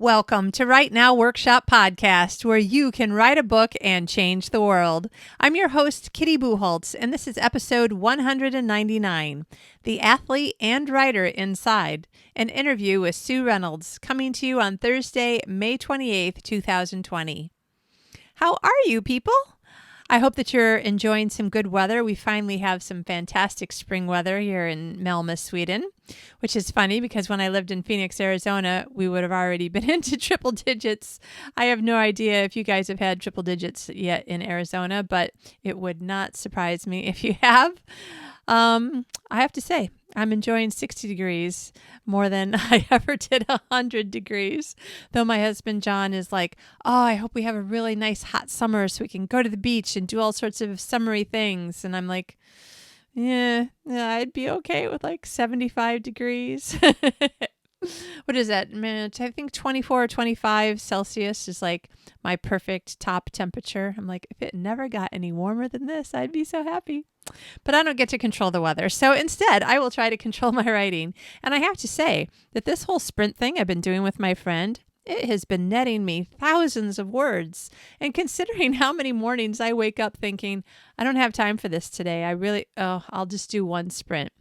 Welcome to Write Now Workshop Podcast, where you can write a book and change the world. I'm your host, Kitty Bucholtz, and this is episode 199, The Athlete and Writer Inside, an interview with Sue Reynolds, coming to you on Thursday, May 28th, 2020. How are you, people? I hope that you're enjoying some good weather. We finally have some fantastic spring weather here in Malmö, Sweden, which is funny because when I lived in Phoenix, Arizona, we would have already been into triple digits. I have no idea if you guys have had triple digits yet in Arizona, but it would not surprise me if you have. I have to say, I'm enjoying 60 degrees more than I ever did 100 degrees. Though my husband, John, is like, oh, I hope we have a really nice hot summer so we can go to the beach and do all sorts of summery things. And I'm like, yeah, I'd be okay with like 75 degrees. What is that? Man, I think 24 or 25 Celsius is like my perfect top temperature. I'm like, if it never got any warmer than this, I'd be so happy. But I don't get to control the weather. So instead, I will try to control my writing. And I have to say that this whole sprint thing I've been doing with my friend, it has been netting me thousands of words. And considering how many mornings I wake up thinking, I don't have time for this today. I'll just do one sprint.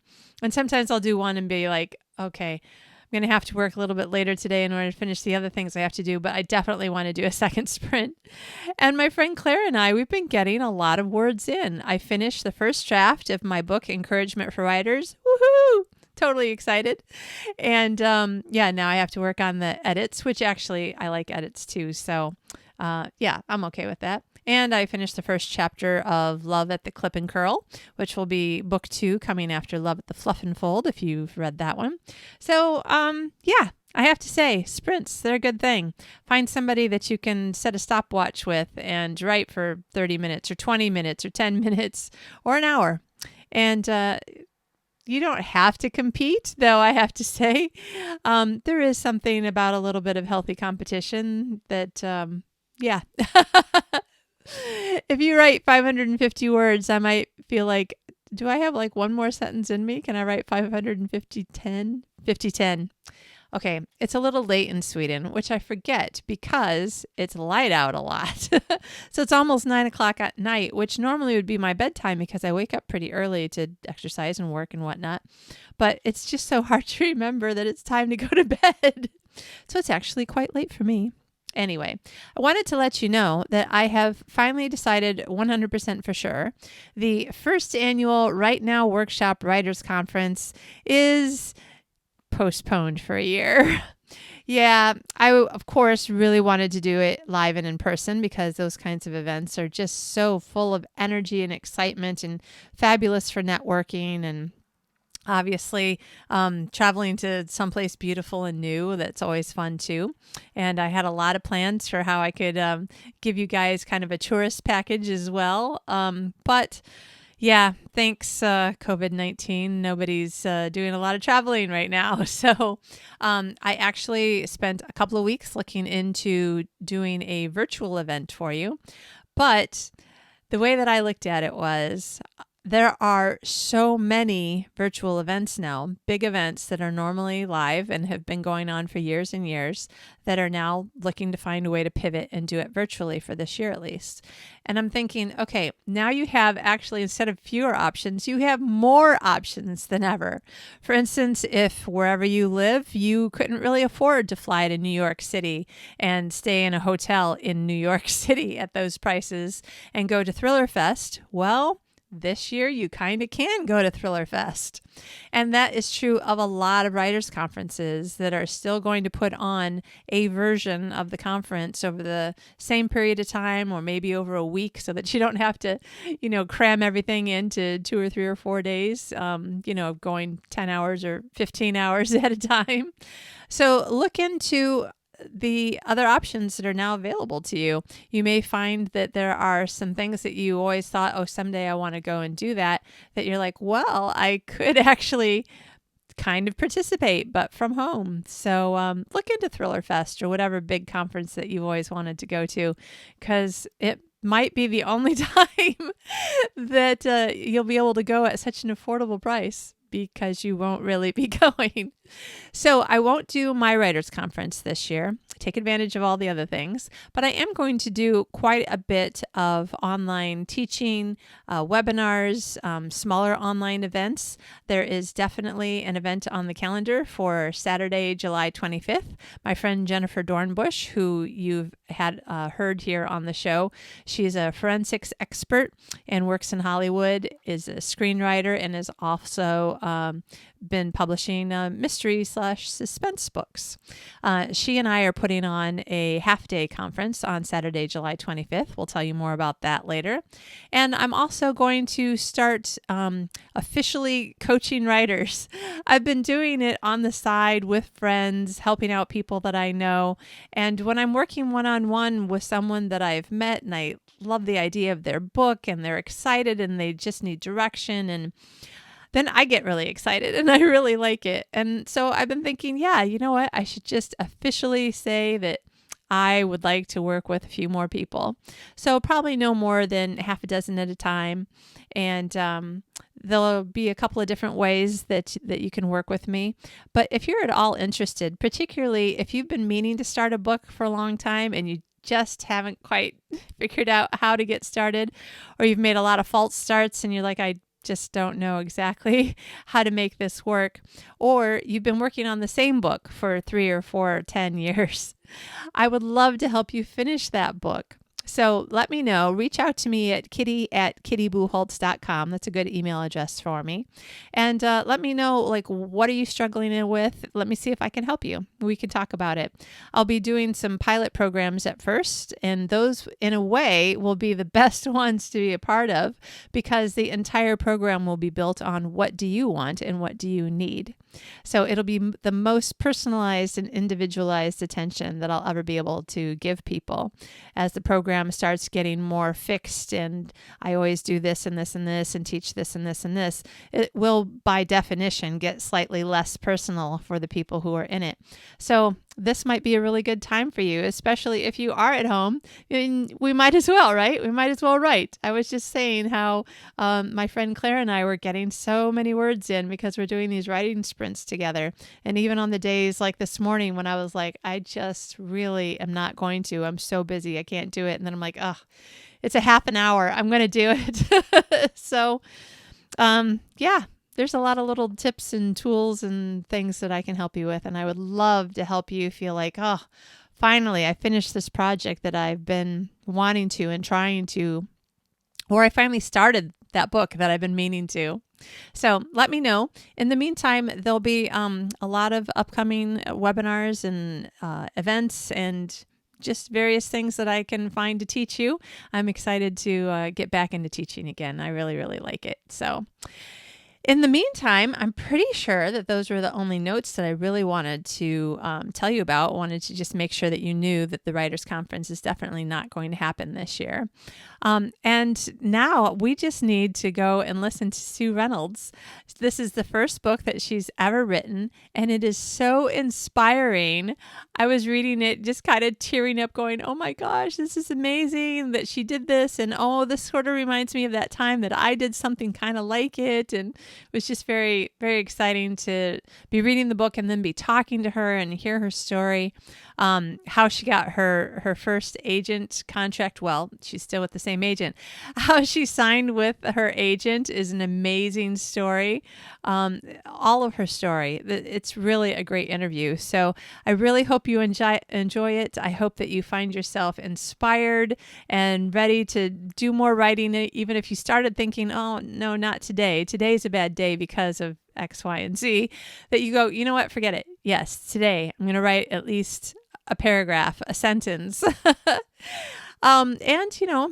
And sometimes I'll do one and be like, okay, I'm going to have to work a little bit later today in order to finish the other things I have to do, but I definitely want to do a second sprint. And my friend Claire and I, we've been getting a lot of words in. I finished the first draft of my book, Encouragement for Writers. Woohoo! Totally excited. And now I have to work on the edits, which actually I like edits too. So I'm okay with that. And I finished the first chapter of Love at the Clip and Curl, which will be book 2 coming after Love at the Fluff and Fold, if you've read that one. So, I have to say, sprints, they're a good thing. Find somebody that you can set a stopwatch with and write for 30 minutes or 20 minutes or 10 minutes or an hour. And you don't have to compete, though I have to say. There is something about a little bit of healthy competition that, If you write 550 words, I might feel like, do I have like one more sentence in me? Can I write 550, 10? Okay, it's a little late in Sweden, which I forget because it's light out a lot. So it's almost 9 o'clock at night, which normally would be my bedtime because I wake up pretty early to exercise and work and whatnot. But it's just so hard to remember that it's time to go to bed. So it's actually quite late for me. Anyway, I wanted to let you know that I have finally decided 100% for sure. The first annual Write Now Workshop Writers Conference is postponed for a year. Yeah, I, of course, really wanted to do it live and in person because those kinds of events are just so full of energy and excitement and fabulous for networking and obviously, traveling to someplace beautiful and new, that's always fun too. And I had a lot of plans for how I could give you guys kind of a tourist package as well. But yeah, thanks COVID-19, nobody's doing a lot of traveling right now. So I actually spent a couple of weeks looking into doing a virtual event for you. But the way that I looked at it was, there are so many virtual events now, big events that are normally live and have been going on for years and years, that are now looking to find a way to pivot and do it virtually for this year at least. And I'm thinking, okay, now you have actually, instead of fewer options, you have more options than ever. For instance, if wherever you live, you couldn't really afford to fly to New York City and stay in a hotel in New York City at those prices and go to Thriller Fest, well, this year you kind of can go to Thriller Fest. And that is true of a lot of writers' conferences that are still going to put on a version of the conference over the same period of time or maybe over a week so that you don't have to, cram everything into 2 or 3 or 4 days, going 10 hours or 15 hours at a time. So look into the other options that are now available to you. You may find that there are some things that you always thought, oh, someday I want to go and do that you're like, well, I could actually kind of participate, but from home. So look into Thriller Fest or whatever big conference that you've always wanted to go to, because it might be the only time that you'll be able to go at such an affordable price, because you won't really be going. So I won't do my writers conference this year. Take advantage of all the other things, but I am going to do quite a bit of online teaching, webinars, smaller online events. There is definitely an event on the calendar for Saturday, July 25th. My friend Jennifer Dornbush, who you've had heard here on the show, she's a forensics expert and works in Hollywood, is a screenwriter, and has also been publishing mystery/suspense books. She and I are putting on a half-day conference on Saturday, July 25th. We'll tell you more about that later. And I'm also going to start officially coaching writers. I've been doing it on the side with friends, helping out people that I know. And when I'm working one-on-one with someone that I've met and I love the idea of their book and they're excited and they just need direction, and then I get really excited and I really like it. And so I've been thinking, yeah, you know what? I should just officially say that I would like to work with a few more people. So probably no more than half a dozen at a time. And there'll be a couple of different ways that you can work with me. But if you're at all interested, particularly if you've been meaning to start a book for a long time and you just haven't quite figured out how to get started, or you've made a lot of false starts and you're like, I just don't know exactly how to make this work, or you've been working on the same book for 3 or 4 or 10 years, I would love to help you finish that book. So let me know. Reach out to me at kitty@kittybucholtz.com. That's a good email address for me. And let me know, like, what are you struggling with? Let me see if I can help you. We can talk about it. I'll be doing some pilot programs at first, and those, in a way, will be the best ones to be a part of because the entire program will be built on what do you want and what do you need. So it'll be the most personalized and individualized attention that I'll ever be able to give people. As the program starts getting more fixed and I always do this and this and this and teach this and this and this, it will by definition get slightly less personal for the people who are in it. So this might be a really good time for you, especially if you are at home. We might as well, right? We might as well write. I was just saying how my friend Claire and I were getting so many words in because we're doing these writing sprints together. And even on the days like this morning when I was like, I just really am not going to. I'm so busy. I can't do it. And then I'm like, oh, it's a half an hour. I'm going to do it. So, yeah. There's a lot of little tips and tools and things that I can help you with. And I would love to help you feel like, oh, finally, I finished this project that I've been wanting to and trying to, or I finally started that book that I've been meaning to. So let me know. In the meantime, there'll be a lot of upcoming webinars and events and just various things that I can find to teach you. I'm excited to get back into teaching again. I really, really like it. So in the meantime, I'm pretty sure that those were the only notes that I really wanted to tell you about. I wanted to just make sure that you knew that the Writers' Conference is definitely not going to happen this year. And now we just need to go and listen to Sue Reynolds. This is the first book that she's ever written, and it is so inspiring. I was reading it just kind of tearing up going, oh my gosh, this is amazing that she did this. And oh, this sort of reminds me of that time that I did something kind of like it. And it was just very, very exciting to be reading the book and then be talking to her and hear her story, how she got her first agent contract. Well, she's still with the same agent. How she signed with her agent is an amazing story. All of her story. It's really a great interview. So I really hope you enjoy it. I hope that you find yourself inspired and ready to do more writing, even if you started thinking, oh, no, not today. Today's a bad day because of X, Y, and Z, that you go, you know what, forget it. Yes, today I'm going to write at least a paragraph, a sentence. And,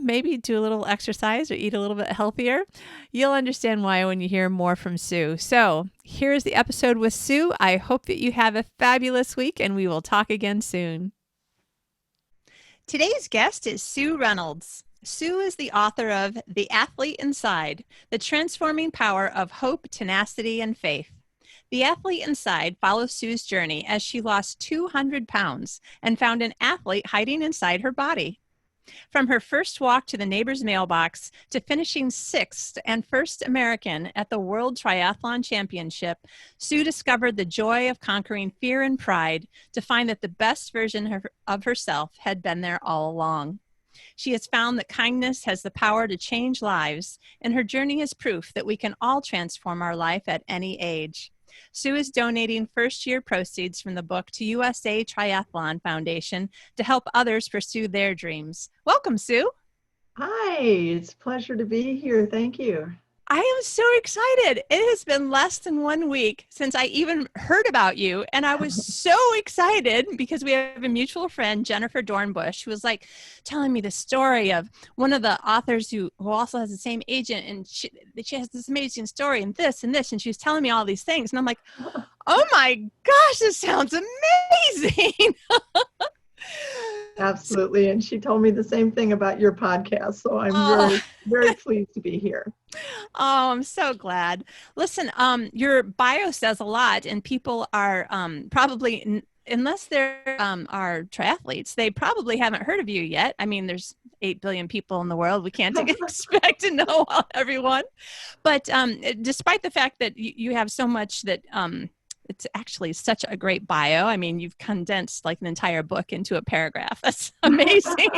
maybe do a little exercise or eat a little bit healthier. You'll understand why when you hear more from Sue. So here's the episode with Sue. I hope that you have a fabulous week and we will talk again soon. Today's guest is Sue Reynolds. Sue is the author of The Athlete Inside, The Transforming Power of Hope, Tenacity, and Faith. The Athlete Inside follows Sue's journey as she lost 200 pounds and found an athlete hiding inside her body. From her first walk to the neighbor's mailbox to finishing 6th and first American at the World Triathlon Championship, Sue discovered the joy of conquering fear and pride to find that the best version of herself had been there all along. She has found that kindness has the power to change lives, and her journey is proof that we can all transform our life at any age. Sue is donating first-year proceeds from the book to USA Triathlon Foundation to help others pursue their dreams. Welcome, Sue. Hi, it's a pleasure to be here. Thank you. I am so excited. It has been less than 1 week since I even heard about you. And I was so excited because we have a mutual friend, Jennifer Dornbush, who was like telling me the story of one of the authors who also has the same agent. And she has this amazing story and this and this. And she was telling me all these things. And I'm like, oh my gosh, this sounds amazing. Absolutely. And she told me the same thing about your podcast. So I'm very pleased to be here. Oh, I'm so glad. Listen, your bio says a lot, and people are probably, unless they're are triathletes, they probably haven't heard of you yet. I mean, there's 8 billion people in the world. We can't expect to know everyone. But despite the fact that you have so much that it's actually such a great bio. I mean, you've condensed like an entire book into a paragraph. That's amazing.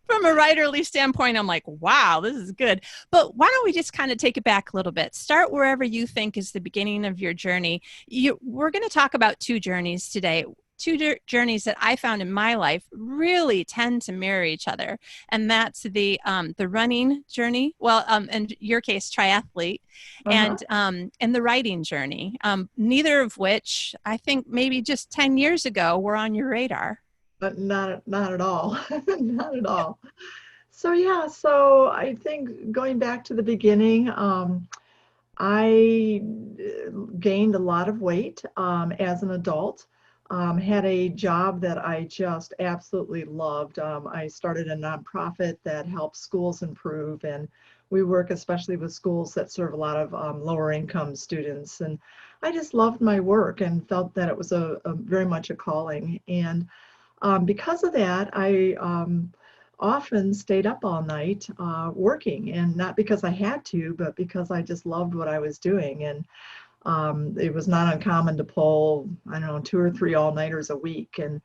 From a writerly standpoint, I'm like, wow, this is good. But why don't we just kind of take it back a little bit? Start wherever you think is the beginning of your journey. We're going to talk about 2 journeys today. 2 journeys that I found in my life really tend to mirror each other. And that's the running journey. Well, in your case, triathlete, and the writing journey. Neither of which I think maybe just 10 years ago were on your radar. But not at all. Not at all. So I think going back to the beginning, I gained a lot of weight as an adult. Had a job that I just absolutely loved. I started a nonprofit that helps schools improve, and we work especially with schools that serve a lot of lower income students. And I just loved my work and felt that it was a very much a calling. And because of that, I often stayed up all night working, and not because I had to, but because I just loved what I was doing. And it was not uncommon to pull, 2 or 3 all-nighters a week. And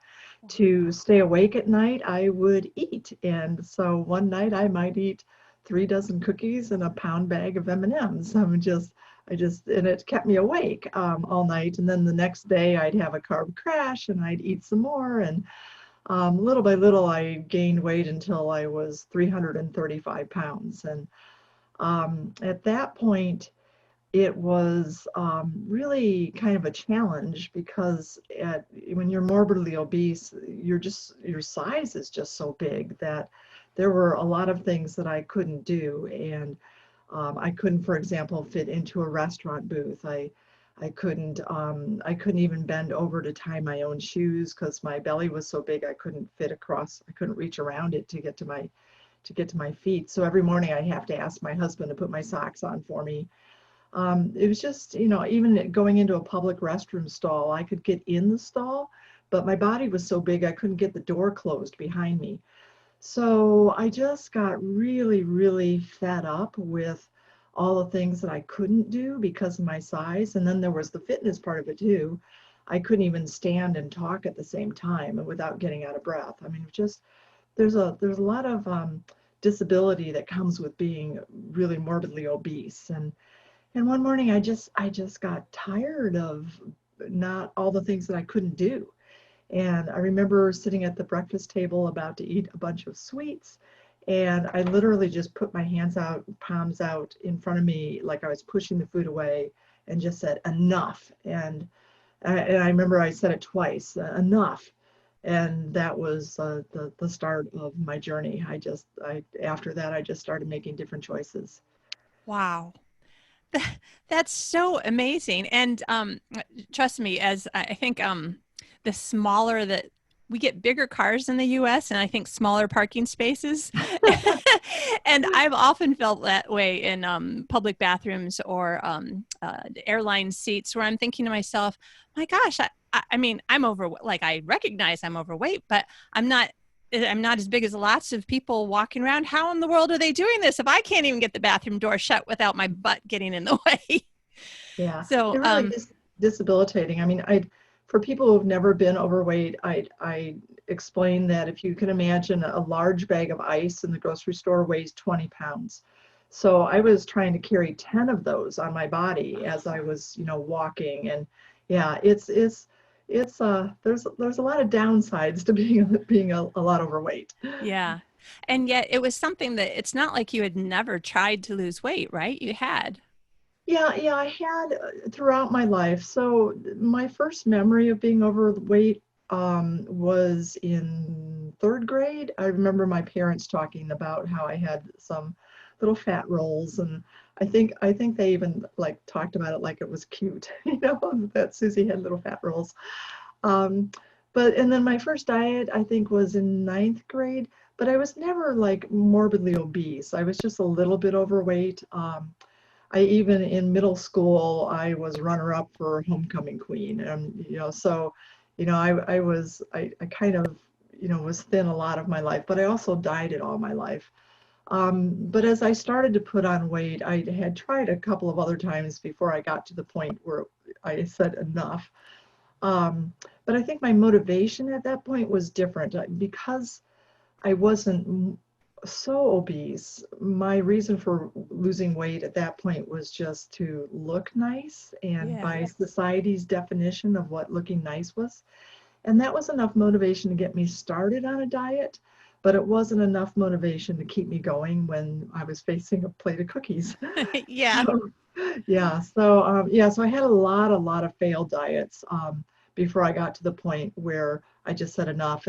to stay awake at night, I would eat. And so one night I might eat 3 dozen cookies and a pound bag of M&Ms. And it kept me awake all night. And then the next day I'd have a carb crash and I'd eat some more. And little by little, I gained weight until I was 335 pounds. And at that point, it was really kind of a challenge because when you're morbidly obese, your size is just so big that there were a lot of things that I couldn't do. And I couldn't, for example, fit into a restaurant booth. I couldn't even bend over to tie my own shoes because my belly was so big I couldn't reach around it to get to my feet. So every morning I have to ask my husband to put my socks on for me. It was just, even going into a public restroom stall, I could get in the stall, but my body was so big I couldn't get the door closed behind me. So I just got really, really fed up with all the things that I couldn't do because of my size. And then there was the fitness part of it too. I couldn't even stand and talk at the same time without getting out of breath. I mean, there's a lot of disability that comes with being really morbidly obese. And one morning I just got tired of not all the things that I couldn't do. And I remember sitting at the breakfast table about to eat a bunch of sweets. And I literally just put my palms out in front of me, like I was pushing the food away, and just said, enough. And I remember I said it twice, enough. And that was the start of my journey. After that, I just started making different choices. Wow. That's so amazing. And trust me, as I think the smaller that we get bigger cars in the US and I think smaller parking spaces. And I've often felt that way in public bathrooms or airline seats where I'm thinking to myself, my gosh, I mean, I'm overweight. Like I recognize I'm overweight, but I'm not I'm not as big as lots of people walking around. How in the world are they doing this if I can't even get the bathroom door shut without my butt getting in the way? Yeah, So, it really is disabilitating. I mean, for people who've never been overweight, I explain that if you can imagine a large bag of ice in the grocery store weighs 20 pounds. So I was trying to carry 10 of those on my body as I was, walking. And yeah, there's a lot of downsides to being a lot overweight. yeah. And yet it was something that it's not like you had never tried to lose weight, right? You had. Yeah, I had throughout my life. So my first memory of being overweight was in third grade. I remember my parents talking about how I had some little fat rolls, and I think they even like talked about it like it was cute, that Susie had little fat rolls. Um, and then my first diet I think was in ninth grade, but I was never like morbidly obese. I was just a little bit overweight. I even in middle school, I was runner-up for homecoming queen, and so, I kind of, was thin a lot of my life, but I also dieted all my life. But as I started to put on weight, I had tried a couple of other times before I got to the point where I said enough. But I think my motivation at that point was different because I wasn't so obese. My reason for losing weight at that point was just to look nice, and Yeah. by society's definition of what looking nice was. And that was enough motivation to get me started on a diet, but it wasn't enough motivation to keep me going when I was facing a plate of cookies. Yeah. So I had a lot of failed diets before I got to the point where I just said enough.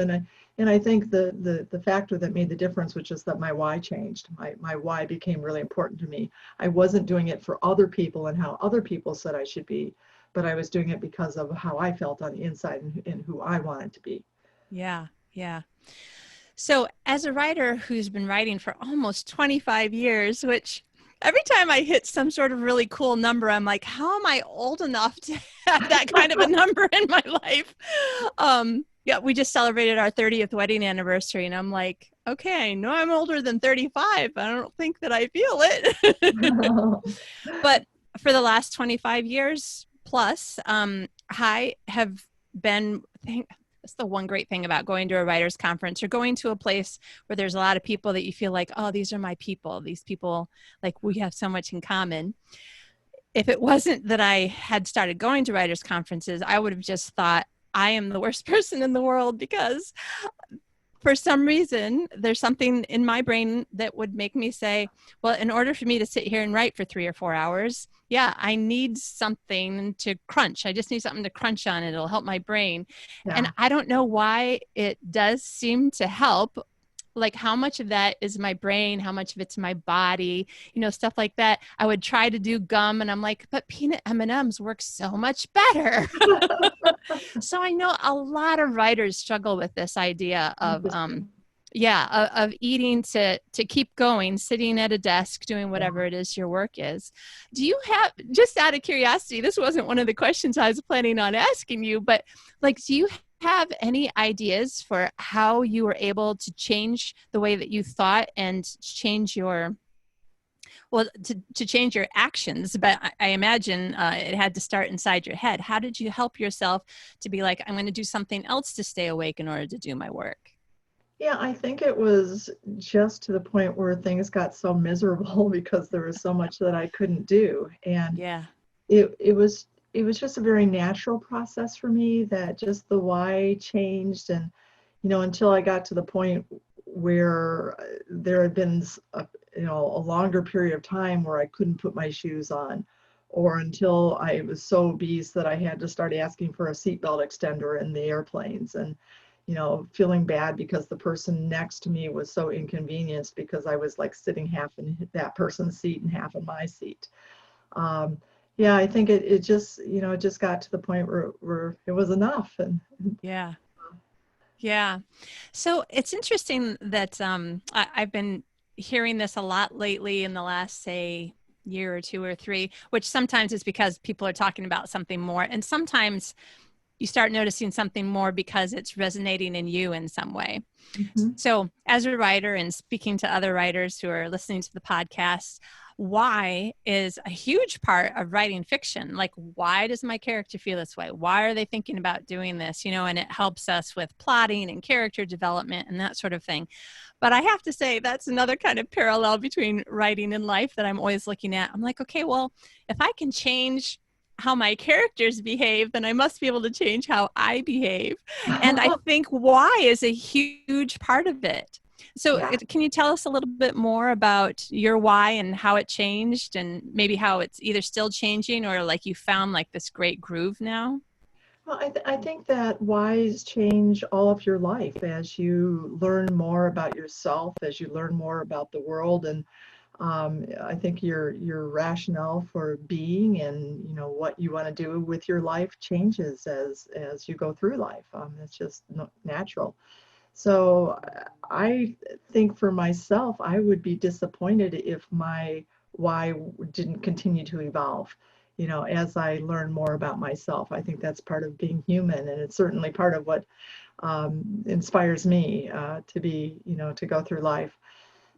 And I think the factor that made the difference, which is that my why changed. My why became really important to me. I wasn't doing it for other people and how other people said I should be, but I was doing it because of how I felt on the inside and who I wanted to be. Yeah. Yeah. So, as a writer who's been writing for almost 25 years, which every time I hit some sort of really cool number, I'm like, how am I old enough to have that kind of a number in my life? Yeah, we just celebrated our 30th wedding anniversary, and I'm like, okay, I know I'm older than 35. I don't think that I feel it. But for the last 25 years plus, I have been, that's the one great thing about going to a writer's conference or going to a place where there's a lot of people that you feel like, oh, these are my people. These people, like we have so much in common. If it wasn't that I had started going to writers' conferences, I would have just thought I am the worst person in the world because for some reason, there's something in my brain that would make me say, well, in order for me to sit here and write for 3 or 4 hours, yeah, I need something to crunch. I just need something to crunch on. It'll help my brain. Yeah. And I don't know why it does seem to help. Like how much of that is my brain, how much of it's my body, stuff like that. I would try to do gum and I'm like, but peanut M&Ms work so much better. So I know a lot of writers struggle with this idea of, of eating to keep going, sitting at a desk, doing whatever it is your work is. Do you have, just out of curiosity, this wasn't one of the questions I was planning on asking you, but like, do you have any ideas for how you were able to change the way that you thought and change your, to change your actions? But I imagine it had to start inside your head. How did you help yourself to be like, I'm going to do something else to stay awake in order to do my work? Yeah, I think it was just to the point where things got so miserable because there was so much that I couldn't do. And Yeah. it was just a very natural process for me that just the why changed. And, until I got to the point where there had been a longer period of time where I couldn't put my shoes on, or until I was so obese that I had to start asking for a seatbelt extender in the airplanes, and feeling bad because the person next to me was so inconvenienced because I was like sitting half in that person's seat and half in my seat. Yeah, I think it just, it just got to the point where it was enough. And Yeah. Yeah. So it's interesting that I've been hearing this a lot lately in the last, say, year or two or three, which sometimes is because people are talking about something more. And sometimes, you start noticing something more because it's resonating in you in some way. Mm-hmm. So as a writer and speaking to other writers who are listening to the podcast, why is a huge part of writing fiction. Like, why does my character feel this way? Why are they thinking about doing this? And it helps us with plotting and character development and that sort of thing. But I have to say, that's another kind of parallel between writing and life that I'm always looking at. I'm like, okay, well, if I can change how my characters behave, then I must be able to change how I behave. And I think why is a huge part of it. So Yeah. can you tell us a little bit more about your why and how it changed, and maybe how it's either still changing or like you found like this great groove now? Well, I think that whys change all of your life as you learn more about yourself, as you learn more about the world, and I think your rationale for being and what you want to do with your life changes as you go through life. It's just natural. So I think for myself, I would be disappointed if my why didn't continue to evolve. As I learn more about myself. I think that's part of being human, and it's certainly part of what inspires me to be, to go through life.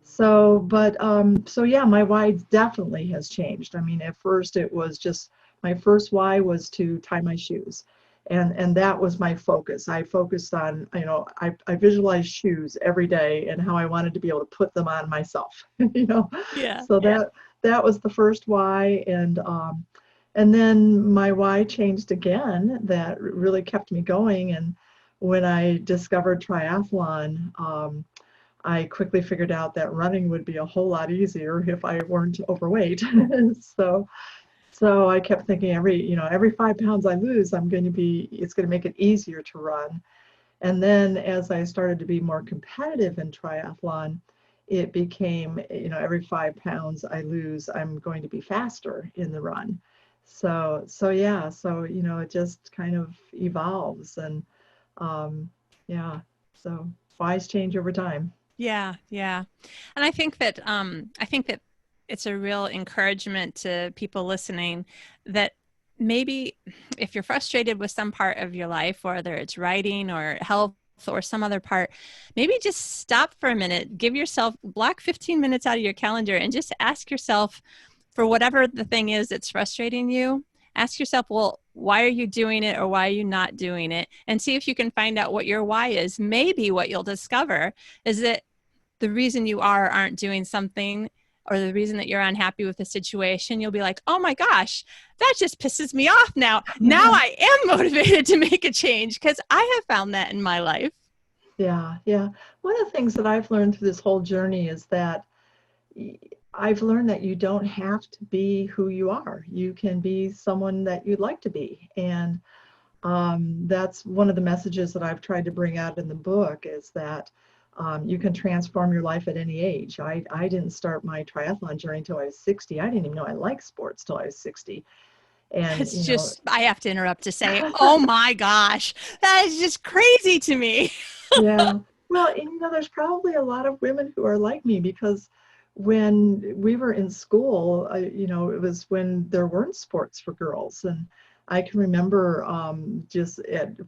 So yeah, my why definitely has changed. I mean, at first it was just, my first why was to tie my shoes. And that was my focus. I focused on, I visualized shoes every day and how I wanted to be able to put them on myself, Yeah. So that was the first why. And then my why changed again. That really kept me going. And when I discovered triathlon, I quickly figured out that running would be a whole lot easier if I weren't overweight. So I kept thinking every 5 pounds I lose, it's going to make it easier to run. And then as I started to be more competitive in triathlon, it became, every 5 pounds I lose, I'm going to be faster in the run. So yeah, it just kind of evolves, and yeah, so whys change over time. Yeah, yeah. And I think that it's a real encouragement to people listening that maybe if you're frustrated with some part of your life, whether it's writing or health or some other part, maybe just stop for a minute, give yourself, block 15 minutes out of your calendar and just ask yourself, for whatever the thing is that's frustrating you, ask yourself, well, why are you doing it, or why are you not doing it? And see if you can find out what your why is. Maybe what you'll discover is that the reason you aren't doing something, or the reason that you're unhappy with the situation, you'll be like, oh my gosh, that just pisses me off now. Now I am motivated to make a change, because I have found that in my life. Yeah, yeah. One of the things that I've learned through this whole journey is that I've learned that you don't have to be who you are. You can be someone that you'd like to be. And that's one of the messages that I've tried to bring out in the book, is that you can transform your life at any age. I didn't start my triathlon journey until I was 60. I didn't even know I liked sports till I was 60. And, It's just, I have to interrupt to say, oh my gosh, that is just crazy to me. yeah. Well, and, there's probably a lot of women who are like me, because when we were in school, it was when there weren't sports for girls. And I can remember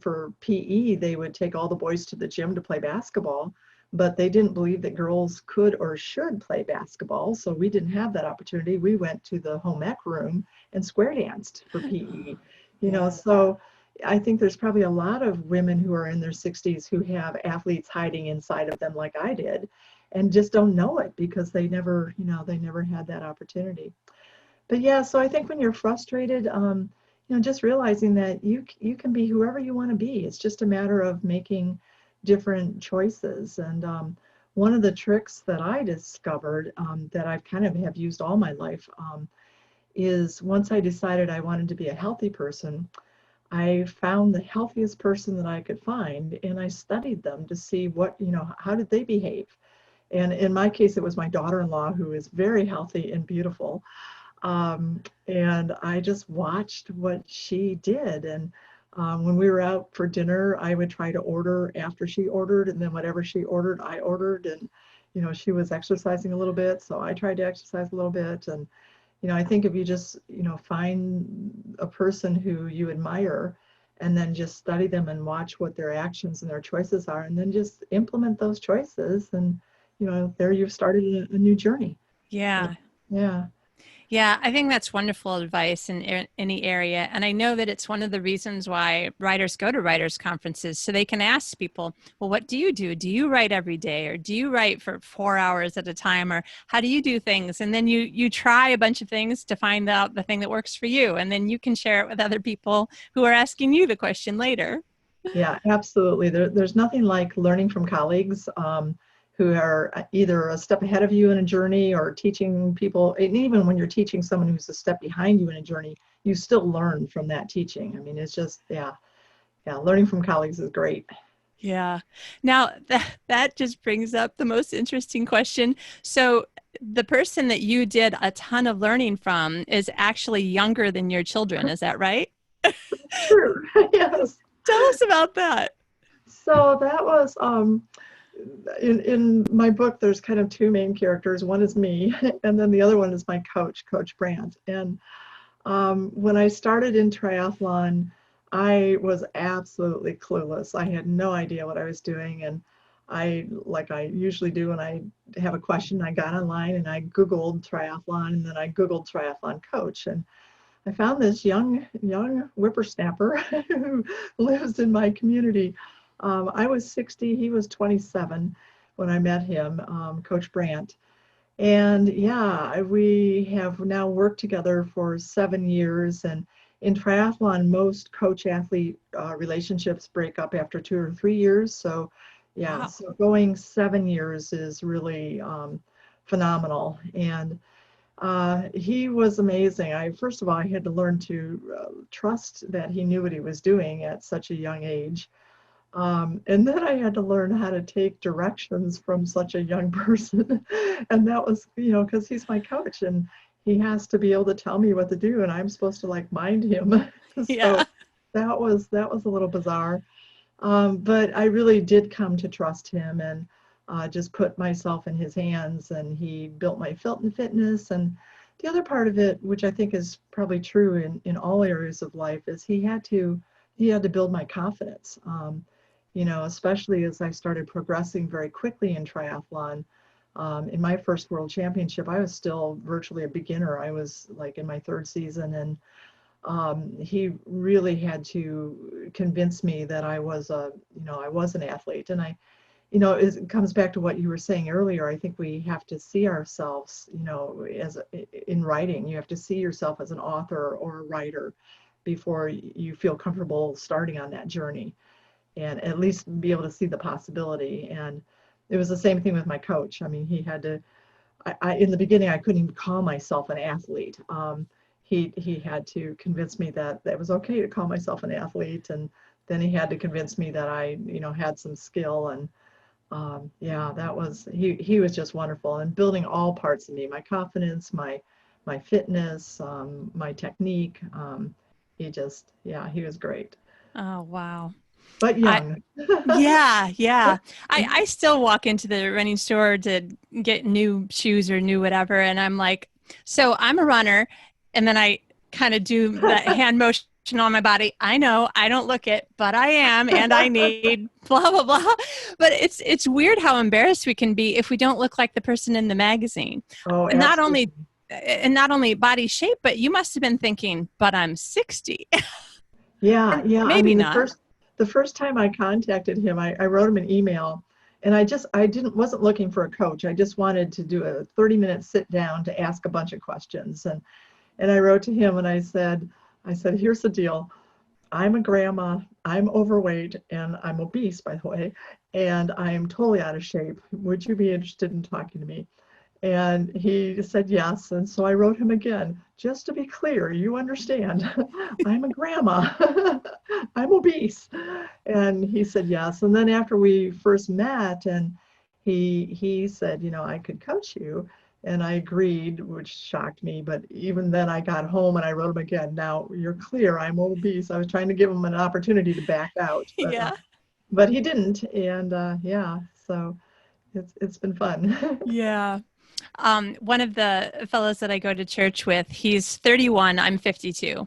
for PE, they would take all the boys to the gym to play basketball, but they didn't believe that girls could or should play basketball. So we didn't have that opportunity. We went to the home ec room and square danced for PE, so I think there's probably a lot of women who are in their 60s who have athletes hiding inside of them like I did, and just don't know it because they never had that opportunity. But yeah, so I think when you're frustrated, just realizing that you can be whoever you want to be. It's just a matter of making different choices. And one of the tricks that I discovered, that I've kind of have used all my life, is once I decided I wanted to be a healthy person, I found the healthiest person that I could find, and I studied them to see how did they behave. And in my case, it was my daughter-in-law, who is very healthy and beautiful. And I just watched what she did. And when we were out for dinner, I would try to order after she ordered, and then whatever she ordered, I ordered. And, she was exercising a little bit, so I tried to exercise a little bit. And, I think if you just, find a person who you admire and then just study them and watch what their actions and their choices are, and then just implement those choices. And, there you've started a new journey. Yeah. Yeah. Yeah, I think that's wonderful advice in any area. And I know that it's one of the reasons why writers go to writers' conferences, so they can ask people, well, what do you do? Do you write every day? Or do you write for 4 hours at a time? Or how do you do things? And then you try a bunch of things to find out the thing that works for you. And then you can share it with other people who are asking you the question later. Yeah, absolutely. There's nothing like learning from colleagues who are either a step ahead of you in a journey or teaching people. And even when you're teaching someone who's a step behind you in a journey, you still learn from that teaching. I mean, it's just, yeah, learning from colleagues is great. Yeah. Now that just brings up the most interesting question. So the person that you did a ton of learning from is actually younger than your children. Is that right? True. Yes. Tell us about that. So that was in my book. There's kind of two main characters. One is me, and then the other one is my coach, Coach Brandt. And when I started in triathlon, I was absolutely clueless. I had no idea what I was doing, and like I usually do when I have a question, I got online and I Googled triathlon, and then I Googled triathlon coach, and I found this young whippersnapper who lives in my community. I was 60, he was 27 when I met him, Coach Brandt. And yeah, we have now worked together for 7 years. And in triathlon, most coach-athlete relationships break up after 2 or 3 years. So yeah, Wow. so going 7 years is really phenomenal. And he was amazing. First of all, I had to learn to trust that he knew what he was doing at such a young age. And then I had to learn how to take directions from such a young person. And that was, because he's my coach and he has to be able to tell me what to do, and I'm supposed to like mind him. Yeah. So that was a little bizarre. But I really did come to trust him and just put myself in his hands, and he built my fitness. And the other part of it, which I think is probably true in all areas of life, is he had to build my confidence. Especially as I started progressing very quickly in triathlon. In my first World Championship, I was still virtually a beginner. I was like in my 3rd season, and he really had to convince me that I was an athlete. And it comes back to what you were saying earlier. I think we have to see ourselves, in writing, you have to see yourself as an author or a writer before you feel comfortable starting on that journey, and at least be able to see the possibility. And it was the same thing with my coach. I mean, he had to, in the beginning, I couldn't even call myself an athlete. He had to convince me that it was okay to call myself an athlete. And then he had to convince me that I, had some skill. And he was just wonderful, and building all parts of me, my confidence, my fitness, my technique. He was great. Oh, wow. But young. Yeah. I still walk into the running store to get new shoes or new whatever. And I'm like, so I'm a runner. And then I kind of do that hand motion on my body. I know I don't look it, but I am. And I need blah, blah, blah. But it's weird how embarrassed we can be if we don't look like the person in the magazine. Oh, Not absolutely. only body shape, but you must have been thinking, but I'm 60. Yeah. I Maybe mean, not. the first time I contacted him, I wrote him an email, and wasn't looking for a coach. I just wanted to do a 30-minute sit down to ask a bunch of questions. And I wrote to him and I said, here's the deal. I'm a grandma, I'm overweight, and I'm obese, by the way, and I'm totally out of shape. Would you be interested in talking to me? And he said yes. And so I wrote him again, just to be clear, you understand, I'm a grandma, I'm obese. And he said yes. And then after we first met, and he said, I could coach you. And I agreed, which shocked me. But even then I got home and I wrote him again. Now you're clear, I'm obese. I was trying to give him an opportunity to back out, Yeah. but he didn't. And so it's been fun. Yeah. One of the fellows that I go to church with, he's 31, I'm 52.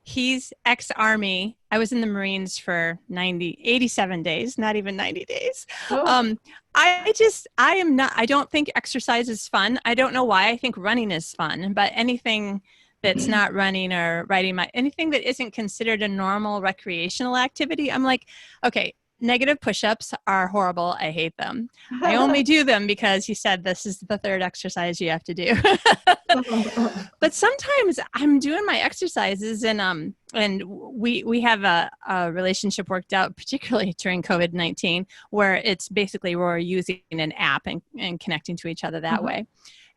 He's ex-Army. I was in the Marines for 87 days, not even 90 days. Oh. I don't think exercise is fun. I don't know why. I think running is fun, but anything that's not running or anything that isn't considered a normal recreational activity, I'm like, okay, negative push-ups are horrible. I hate them. I only do them because you said this is the third exercise you have to do. But sometimes I'm doing my exercises and we have a relationship worked out, particularly during COVID-19, where it's basically we're using an app and connecting to each other that way.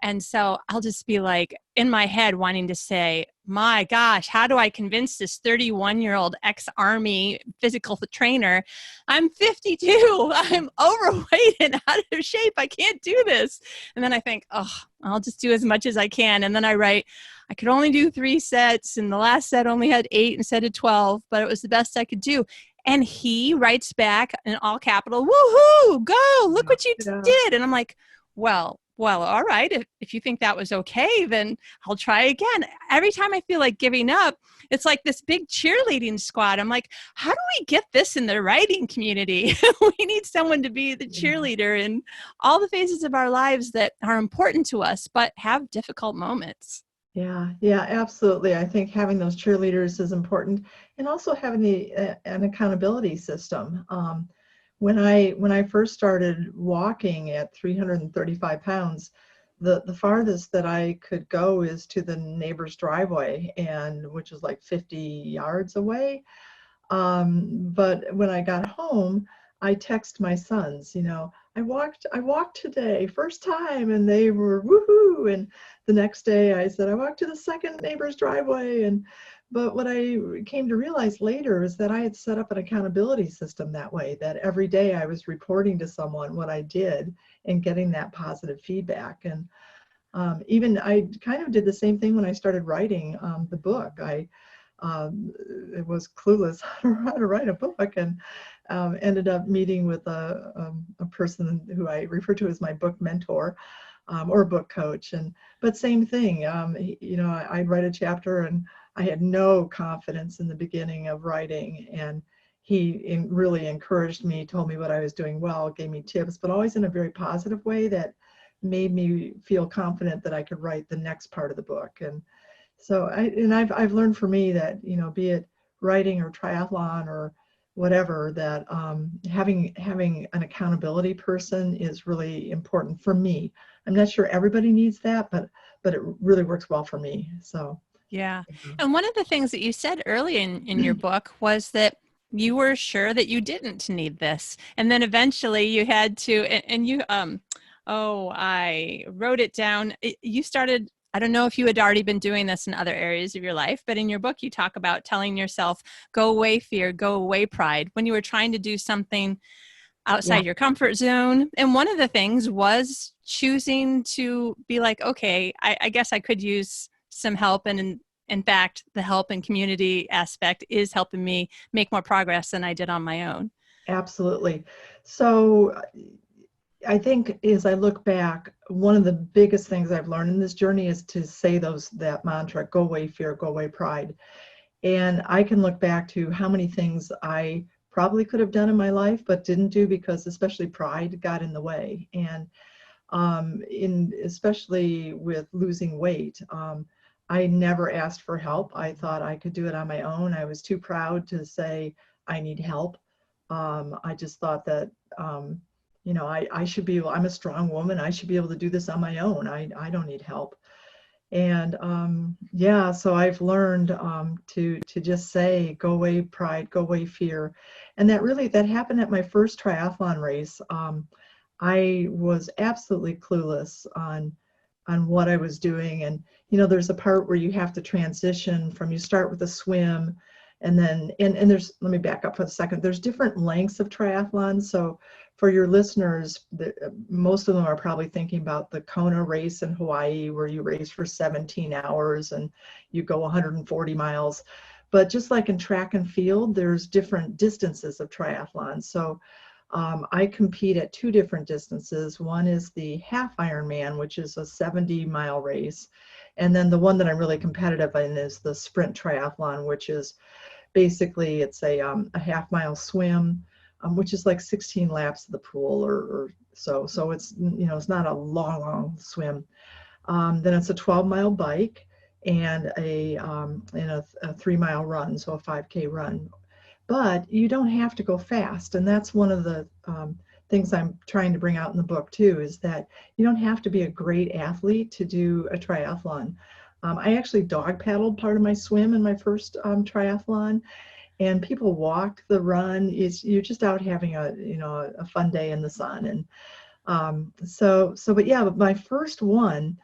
And so I'll just be like in my head wanting to say, my gosh, how do I convince this 31-year-old ex-Army physical trainer? I'm 52. I'm overweight and out of shape. I can't do this. And then I think, oh, I'll just do as much as I can. And then I write, I could only do 3 sets. And the last set only had 8 instead of 12, but it was the best I could do. And he writes back in all capital, woohoo, go, look what you did. And I'm like, well, all right. If you think that was okay, then I'll try again. Every time I feel like giving up, it's like this big cheerleading squad. I'm like, how do we get this in the writing community? We need someone to be the cheerleader in all the phases of our lives that are important to us, but have difficult moments. Yeah, absolutely. I think having those cheerleaders is important, and also having an accountability system. When I first started walking at 335 pounds, the farthest that I could go is to the neighbor's driveway, and which is like 50 yards away. But when I got home, I text my sons, I walked today, first time, and they were woohoo. And the next day I said, I walked to the second neighbor's driveway. But what I came to realize later is that I had set up an accountability system that way, that every day I was reporting to someone what I did and getting that positive feedback. And even I kind of did the same thing when I started writing the book. I was clueless how to write a book, and ended up meeting with a person who I refer to as my book mentor, or book coach. But same thing, I'd write a chapter and I had no confidence in the beginning of writing, and he really encouraged me, told me what I was doing well, gave me tips, but always in a very positive way that made me feel confident that I could write the next part of the book. And so I've learned for me that, be it writing or triathlon or whatever, that having an accountability person is really important for me. I'm not sure everybody needs that, but it really works well for me. So. Yeah. And one of the things that you said early in your book was that you were sure that you didn't need this. And then eventually you had to, and you, I wrote it down. You started, I don't know if you had already been doing this in other areas of your life, but in your book, you talk about telling yourself, go away fear, go away pride, when you were trying to do something outside your comfort zone. And one of the things was choosing to be like, okay, I guess I could use some help. And in fact, the help and community aspect is helping me make more progress than I did on my own. Absolutely. So I think as I look back, one of the biggest things I've learned in this journey is to say that mantra, go away fear, go away pride. And I can look back to how many things I probably could have done in my life, but didn't do because especially pride got in the way. And especially with losing weight, I never asked for help. I thought I could do it on my own. I was too proud to say I need help. I just thought that, I should be able, I'm a strong woman. I should be able to do this on my own. I don't need help. And so I've learned to just say, go away pride, go away fear. And that happened at my first triathlon race. I was absolutely clueless on what I was doing. And, there's a part where you have to transition from, you start with a swim, and then, and there's, let me back up for a second. There's different lengths of triathlons. So for your listeners, most of them are probably thinking about the Kona race in Hawaii, where you race for 17 hours and you go 140 miles. But just like in track and field, there's different distances of triathlons. So I compete at two different distances. One is the half Ironman, which is a 70-mile race. And then the one that I'm really competitive in is the sprint triathlon, which is basically it's a half-mile swim, which is like 16 laps of the pool or so. So it's, it's not a long swim. Then it's a 12-mile bike and a 3-mile run, so a 5K run. But you don't have to go fast. And that's one of the things I'm trying to bring out in the book too, is that you don't have to be a great athlete to do a triathlon. I actually dog paddled part of my swim in my first triathlon, and people walk the run. You're just out having a fun day in the sun. And but my first one,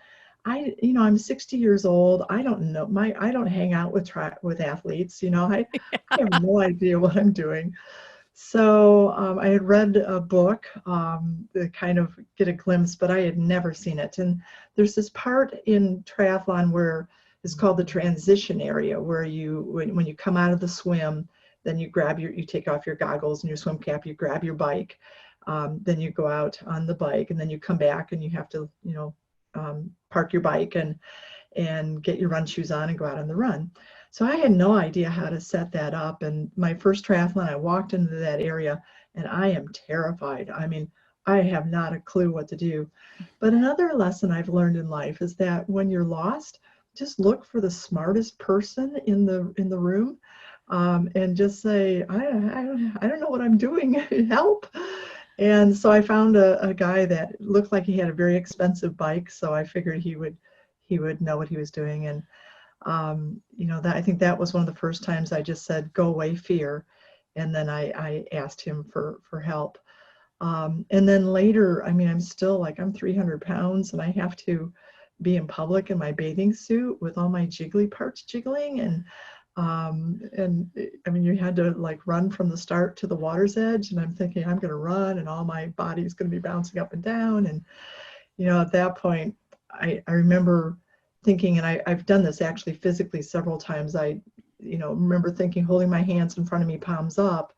I'm 60 years old. I don't know, I don't hang out with athletes. I have no idea what I'm doing. So I had read a book to kind of get a glimpse, but I had never seen it. And there's this part in triathlon where it's called the transition area, where when you come out of the swim, then you take off your goggles and your swim cap, you grab your bike, then you go out on the bike, and then you come back and you have to, park your bike and get your run shoes on and go out on the run. So I had no idea how to set that up. And my first triathlon, I walked into that area and I am terrified. I mean, I have not a clue what to do. But another lesson I've learned in life is that when you're lost, just look for the smartest person in the room, and just say, I don't know what I'm doing, help. And so I found a guy that looked like he had a very expensive bike, so I figured he would know what he was doing. And that I think that was one of the first times I just said, "Go away, fear," and then I asked him for help. And then later, I mean, I'm still I'm 300 pounds, and I have to be in public in my bathing suit with all my jiggly parts jiggling, and I mean, you had to run from the start to the water's edge, and I'm thinking I'm going to run and all my body is going to be bouncing up and down. And, at that point, I remember thinking, and I've done this actually physically several times. I, remember thinking, holding my hands in front of me, palms up.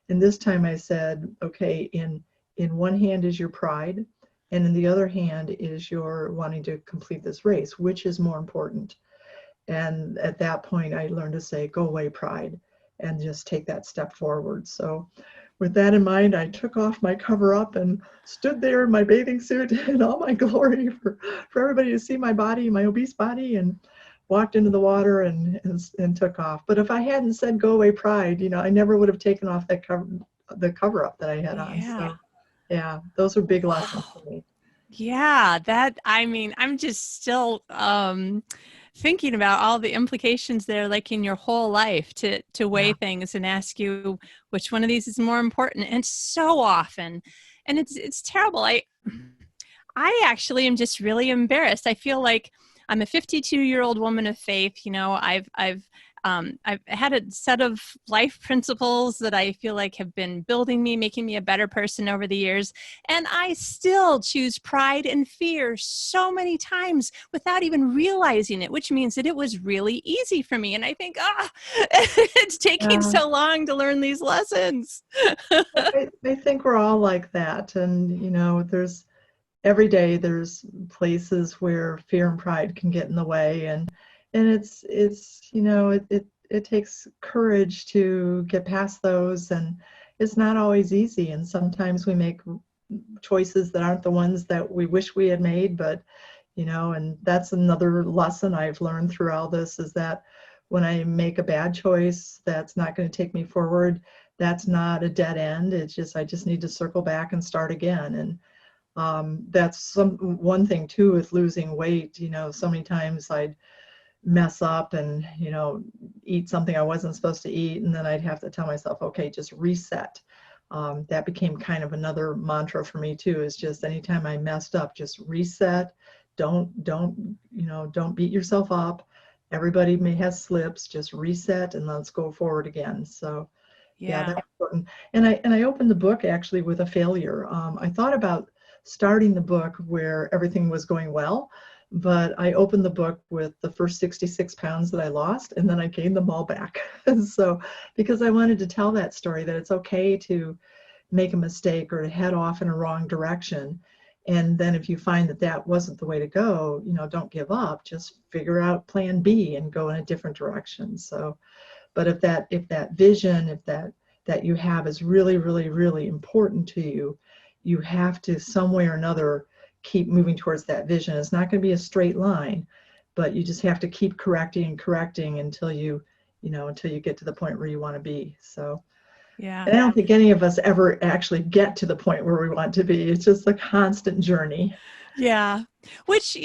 And this time I said, okay, in one hand is your pride, and in the other hand is your wanting to complete this race. Which is more important? And at that point, I learned to say, go away, pride, and just take that step forward. So with that in mind, I took off my cover up and stood there in my bathing suit in all my glory for everybody to see my body, my obese body, and walked into the water and took off. But if I hadn't said, go away, pride, I never would have taken off the cover up that I had on. So yeah, those were big lessons for me. Yeah, I'm just still thinking about all the implications there, in your whole life, to weigh things and ask you which one of these is more important. And so often, and it's terrible. I actually am just really embarrassed. I feel like I'm a 52-year-old woman of faith. I've had a set of life principles that I feel like have been building me, making me a better person over the years. And I still choose pride and fear so many times without even realizing it, which means that it was really easy for me. And I think, it's taking so long to learn these lessons. I think we're all like that. And, every day there's places where fear and pride can get in the way. And it takes courage to get past those, and it's not always easy. And sometimes we make choices that aren't the ones that we wish we had made, but and that's another lesson I've learned through all this, is that when I make a bad choice that's not going to take me forward, that's not a dead end. It's just, I just need to circle back and start again. And that's one thing too with losing weight. So many times I'd mess up and eat something I wasn't supposed to eat, and then I'd have to tell myself, okay, just reset. That became kind of another mantra for me too, is just anytime I messed up, just reset. Don't beat yourself up. Everybody may have slips, just reset and let's go forward again. So yeah, that's important. And I opened the book actually with a failure. I thought about starting the book where everything was going well, but I opened the book with the first 66 pounds that I lost, and then I gained them all back. So, because I wanted to tell that story, that it's okay to make a mistake or to head off in a wrong direction. And then if you find that that wasn't the way to go, don't give up, just figure out plan B and go in a different direction. So, but if that vision, if that you have is really, really, really important to you, you have to some way or another keep moving towards that vision. It's not going to be a straight line, but you just have to keep correcting and correcting until you get to the point where you want to be. So Yeah. and I don't think any of us ever actually get to the point where we want to be. It's just a constant journey. Yeah. Which,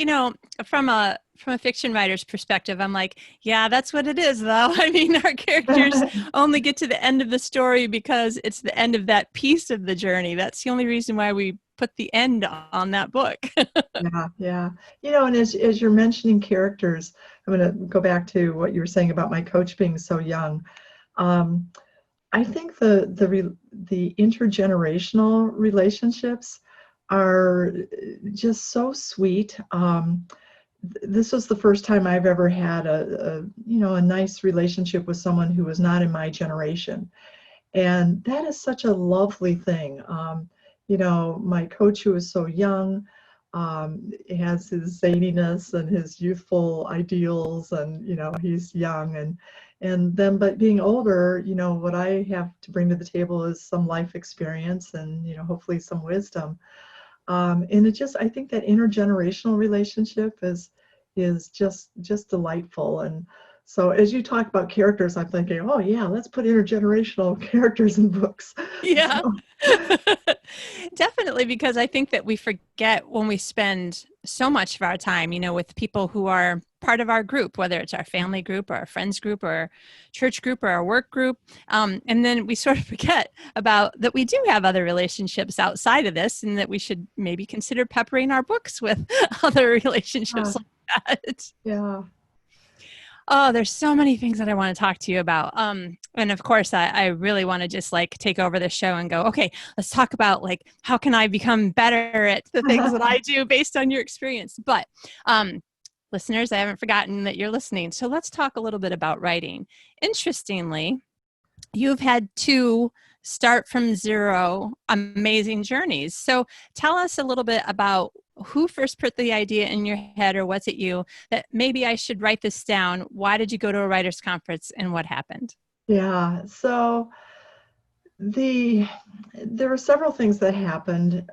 from a fiction writer's perspective, I'm like, yeah, that's what it is, though. I mean, our characters only get to the end of the story because it's the end of that piece of the journey. That's the only reason why we put the end on that book. Yeah. And as you're mentioning characters, I'm going to go back to what you were saying about my coach being so young. I think the intergenerational relationships are just so sweet. This was the first time I've ever had a nice relationship with someone who was not in my generation, and that is such a lovely thing. My coach, who is so young, has his zaniness and his youthful ideals, and he's young, and then, but being older, what I have to bring to the table is some life experience and hopefully some wisdom. And I think that intergenerational relationship is just delightful. And so as you talk about characters, I'm thinking, oh yeah, let's put intergenerational characters in books. Yeah. So. Definitely, because I think that we forget when we spend so much of our time, with people who are part of our group, whether it's our family group or our friends group or our church group or our work group. And then we sort of forget about that we do have other relationships outside of this, and that we should maybe consider peppering our books with other relationships like that. Yeah. Oh, there's so many things that I want to talk to you about. And of course, I really want to just take over the show and go, okay, let's talk about how can I become better at the things that I do based on your experience. But listeners, I haven't forgotten that you're listening. So let's talk a little bit about writing. Interestingly, you've had 2 start from zero amazing journeys. So tell us a little bit about who first put the idea in your head, or was it you that maybe I should write this down? Why did you go to a writer's conference, and what happened? Yeah. So there were several things that happened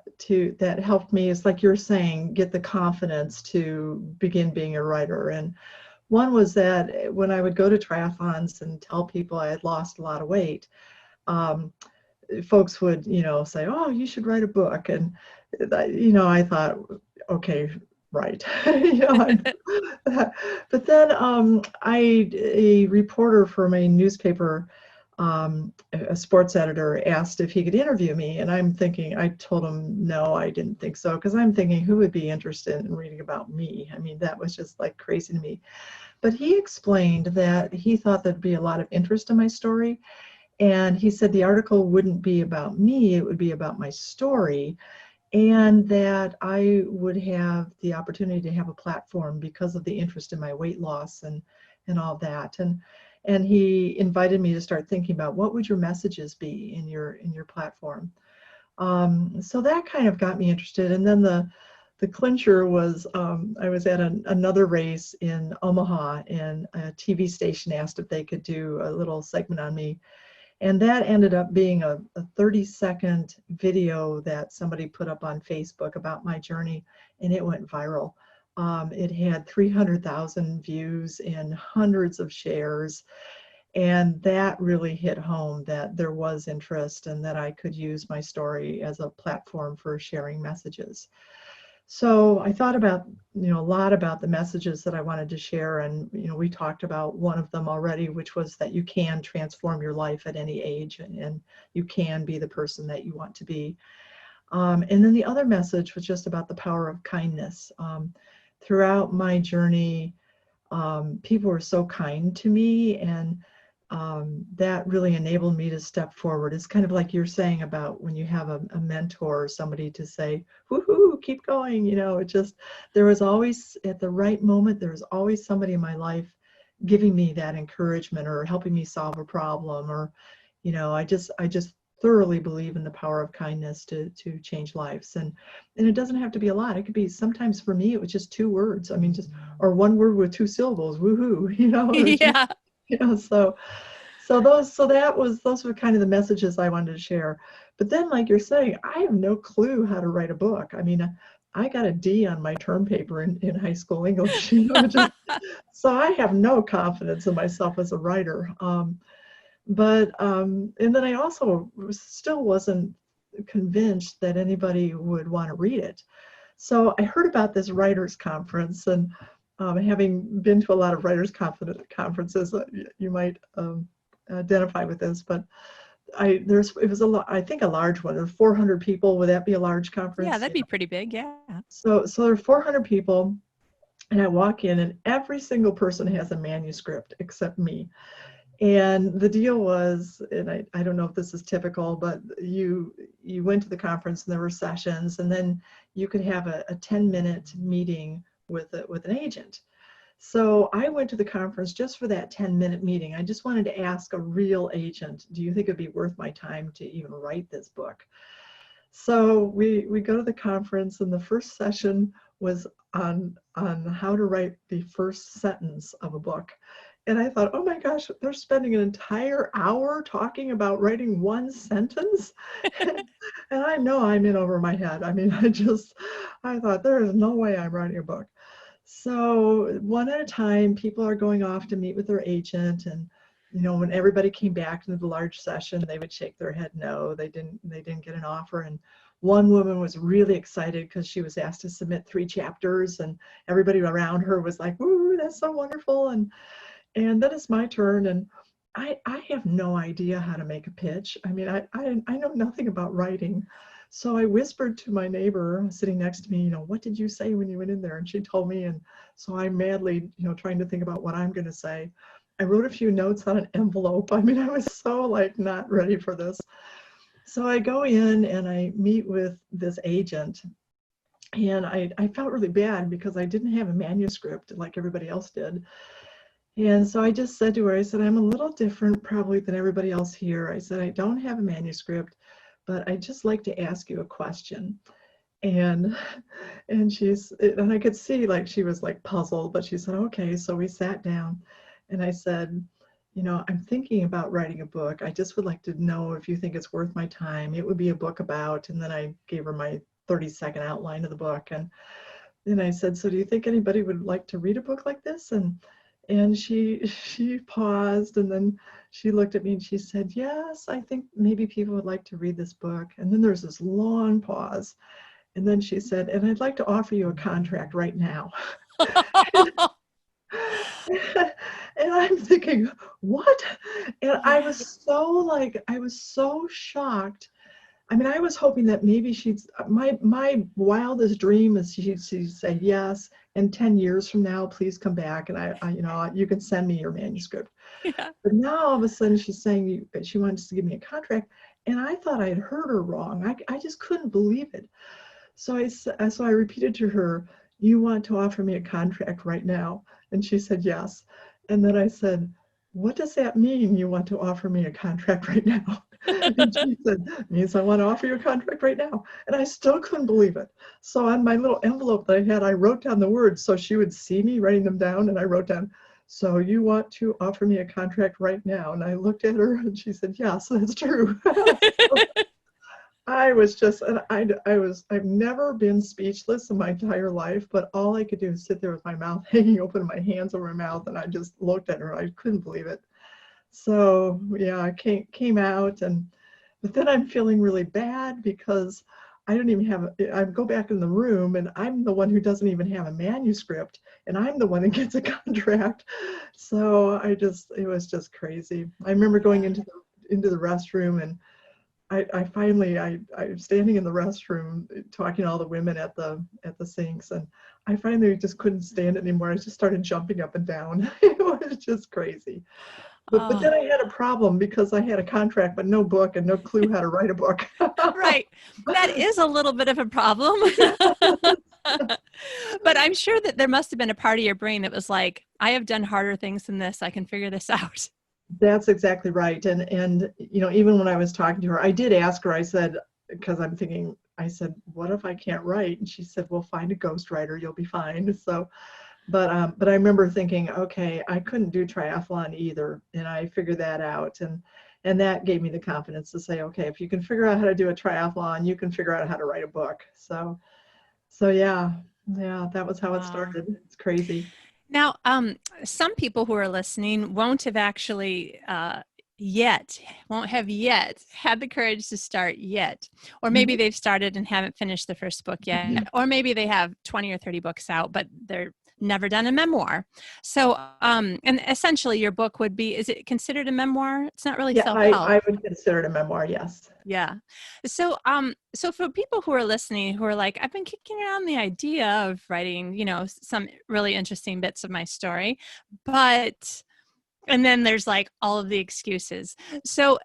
that helped me. It's like you're saying, get the confidence to begin being a writer. And one was that when I would go to triathlons and tell people I had lost a lot of weight, folks would, say, "Oh, you should write a book." And I thought, okay, right. But then a reporter from a newspaper, a sports editor, asked if he could interview me, and I'm thinking, I told him no, I didn't think so, because I'm thinking, who would be interested in reading about me? I mean, that was just crazy to me. But he explained that he thought there'd be a lot of interest in my story. And he said the article wouldn't be about me, it would be about my story, and that I would have the opportunity to have a platform because of the interest in my weight loss and all that. And he invited me to start thinking about, what would your messages be in your platform? So that kind of got me interested. And then the clincher was, I was at another race in Omaha, and a TV station asked if they could do a little segment on me. And that ended up being a 30-second video that somebody put up on Facebook about my journey, and it went viral. It had 300,000 views and hundreds of shares, and that really hit home that there was interest and that I could use my story as a platform for sharing messages. So I thought about, a lot about the messages that I wanted to share. And, we talked about one of them already, which was that you can transform your life at any age, and you can be the person that you want to be. And then the other message was just about the power of kindness. Throughout my journey, people were so kind to me, and that really enabled me to step forward. It's kind of like you're saying about when you have a mentor or somebody to say, woohoo, keep going. There was always, at the right moment, there was always somebody in my life giving me that encouragement or helping me solve a problem, or, I just thoroughly believe in the power of kindness to change lives. And it doesn't have to be a lot. It could be, sometimes for me, it was just 2 words. I mean, just, or 1 word with 2 syllables, woohoo, Yeah. those were kind of the messages I wanted to share. But then, like you're saying, I have no clue how to write a book. I mean, I got a D on my term paper in high school English, so I have no confidence in myself as a writer. And then I also still wasn't convinced that anybody would want to read it. So I heard about this writers conference, and having been to a lot of writers conferences, you might identify with this, but it was I think a large one. There were 400 people. Would that be a large conference? Yeah, that'd be pretty big. Yeah. So there are 400 people, and I walk in, and every single person has a manuscript except me. And the deal was, and I don't know if this is typical, but you went to the conference and there were sessions, and then you could have a 10-minute meeting with an agent. So I went to the conference just for that 10-minute meeting. I just wanted to ask a real agent, do you think it'd be worth my time to even write this book? So we go to the conference, and the first session was on how to write the first sentence of a book. And I thought, oh my gosh, they're spending an entire hour talking about writing 1 sentence. And I know I'm in over my head. I mean, I thought, there is no way I'm writing a book. So one at a time, people are going off to meet with their agent. And, when everybody came back into the large session, they would shake their head no, they didn't get an offer. And one woman was really excited because she was asked to submit 3 chapters, and everybody around her was like, "Ooh, that's so wonderful." And then it's my turn, and I have no idea how to make a pitch. I mean, I know nothing about writing. So I whispered to my neighbor sitting next to me, what did you say when you went in there? And she told me, and so I'm madly, trying to think about what I'm going to say. I wrote a few notes on an envelope. I mean, I was so not ready for this. So I go in and I meet with this agent, and I felt really bad because I didn't have a manuscript like everybody else did. And so I just said to her, I said, I'm a little different probably than everybody else here. I said, I don't have a manuscript, but I'd just like to ask you a question. And I could see she was puzzled, but she said, okay. So we sat down, and I said, I'm thinking about writing a book. I just would like to know if you think it's worth my time. It would be a book about, and then I gave her my 30-second outline of the book. And then I said, so do you think anybody would like to read a book like this? And she paused, and then she looked at me and she said, yes, I think maybe people would like to read this book. And then there's this long pause. And then she said, and I'd like to offer you a contract right now. And I'm thinking, what? And I was so shocked. I mean, I was hoping that maybe my wildest dream is she'd say yes, and 10 years from now, please come back, and I you can send me your manuscript. Yeah. But now all of a sudden she's saying she wants to give me a contract, and I thought I had heard her wrong. I just couldn't believe it. So I repeated to her, you want to offer me a contract right now? And she said yes. And then I said, what does that mean, you want to offer me a contract right now? And she said, it means I want to offer you a contract right now. And I still couldn't believe it. So on my little envelope that I had, I wrote down the words so she would see me writing them down. And I wrote down, so you want to offer me a contract right now? And I looked at her and she said, yes, that's true. I was just, and I've never been speechless in my entire life, but all I could do is sit there with my mouth hanging open, my hands over my mouth, and I just looked at her. I couldn't believe it. So yeah, I came out, but then I'm feeling really bad because I don't even I go back in the room, and I'm the one who doesn't even have a manuscript, and I'm the one that gets a contract. So it was just crazy. I remember going into the restroom, and I'm standing in the restroom talking to all the women at the sinks, and I finally just couldn't stand it anymore. I just started jumping up and down. It was just crazy. But then I had a problem because I had a contract but no book and no clue how to write a book. Right. That is a little bit of a problem. But I'm sure that there must have been a part of your brain that was like, I have done harder things than this. I can figure this out. That's exactly right. And even when I was talking to her, I did ask her, I said, because I'm thinking, I said, what if I can't write? And she said, well, find a ghostwriter, you'll be fine. So, but I remember thinking, okay, I couldn't do triathlon either. And I figured that out. And that gave me the confidence to say, okay, if you can figure out how to do a triathlon, you can figure out how to write a book. So yeah, that was how it Wow. started. It's crazy. Now, some people who are listening won't have actually won't have yet had the courage to start yet. Or maybe they've started and haven't finished the first book yet. Or maybe they have 20 or 30 books out, but they're never done a memoir. So, and essentially your book would be, is it considered a memoir? It's not really Yeah, self-help. I would consider it a memoir, yes. Yeah. So, so for people who are listening, who are like, I've been kicking around the idea of writing, some really interesting bits of my story, but, and then there's like all of the excuses. So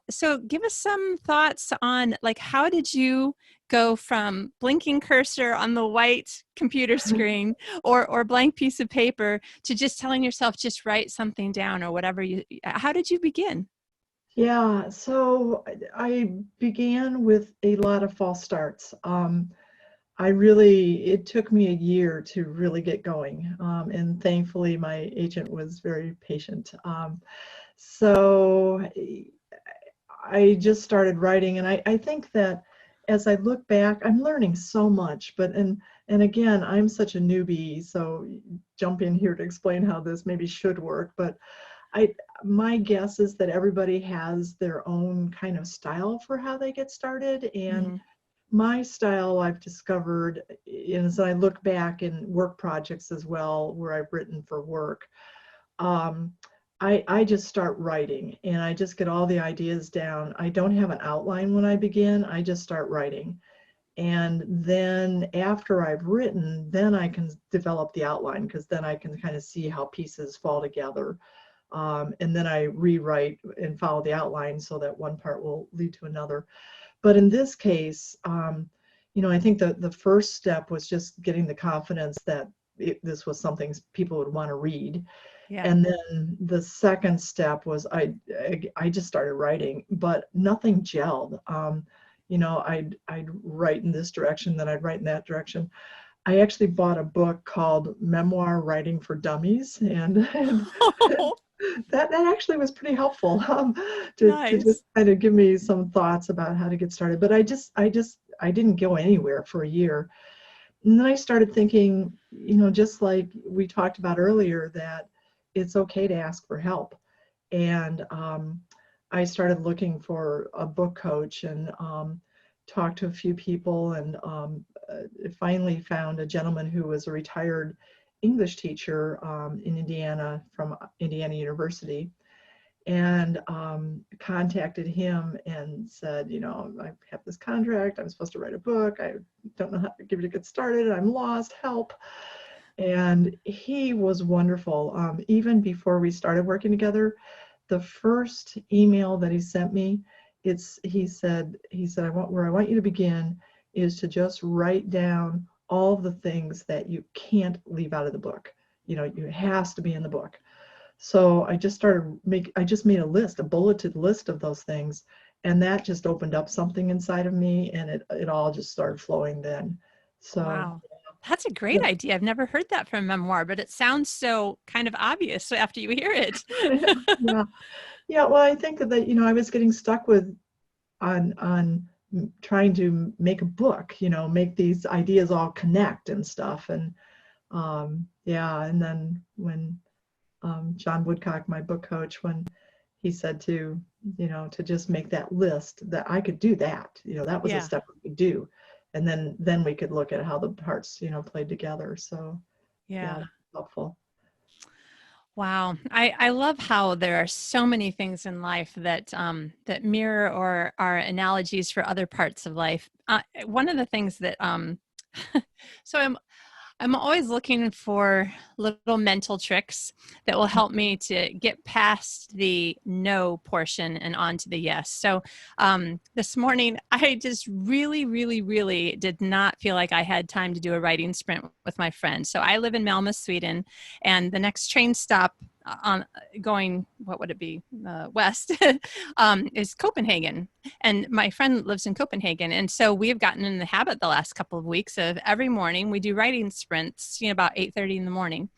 give us some thoughts on like, how did you go from blinking cursor on the white computer screen or blank piece of paper to just telling yourself, just write something down or whatever how did you begin? Yeah, so I began with a lot of false starts. It took me a year to really get going. And thankfully, my agent was very patient. So I just started writing, and I think that as I look back, I'm learning so much. And again, I'm such a newbie, so jump in here to explain how this maybe should work. But my guess is that everybody has their own kind of style for how they get started. And Mm-hmm. my style, I've discovered, as I look back in work projects as well, where I've written for work, um, I just start writing and I just get all the ideas down. I don't have an outline when I begin. I just start writing. And then after I've written, then I can develop the outline, because then I can kind of see how pieces fall together. And then I rewrite and follow the outline so that one part will lead to another. But in this case, I think the first step was just getting the confidence that this was something people would want to read. Yeah. And then the second step was I just started writing, but nothing gelled. I'd write in this direction, then I'd write in that direction. I actually bought a book called Memoir Writing for Dummies, and that actually was pretty helpful, to just Nice. kind of give me some thoughts about how to get started. But I didn't go anywhere for a year. And then I started thinking, just like we talked about earlier, that it's okay to ask for help. And I started looking for a book coach, and talked to a few people, and finally found a gentleman who was a retired English teacher in Indiana, from Indiana University, and contacted him and said, I have this contract, I'm supposed to write a book, I don't know how to give it a get started, I'm lost, help. And he was wonderful. Even before we started working together, the first email that he sent me, he said, where I want you to begin is to just write down all the things that you can't leave out of the book. It has to be in the book. So I just made a list, a bulleted list of those things, and that just opened up something inside of me, and it all just started flowing then. So Wow. That's a great idea. I've never heard that from memoir, but it sounds so kind of obvious after you hear it. yeah, yeah. Well, I think that I was getting stuck with on trying to make a book, make these ideas all connect and stuff, and yeah. And then when John Woodcock, my book coach, when he said to just make that list, that I could do that, that was a Yeah. step we could do, and then we could look at how the parts played together. So yeah, Yeah. that's helpful. Wow. I love how there are so many things in life that that mirror or are analogies for other parts of life. One of the things that so I'm always looking for little mental tricks that will help me to get past the no portion and onto the yes. So this morning, I just really, really, really did not feel like I had time to do a writing sprint with my friend. So I live in Malmö, Sweden, and the next train stop on going, what would it be, west, is Copenhagen. And my friend lives in Copenhagen. And so we have gotten in the habit the last couple of weeks of every morning we do writing sprints, about 8:30 in the morning.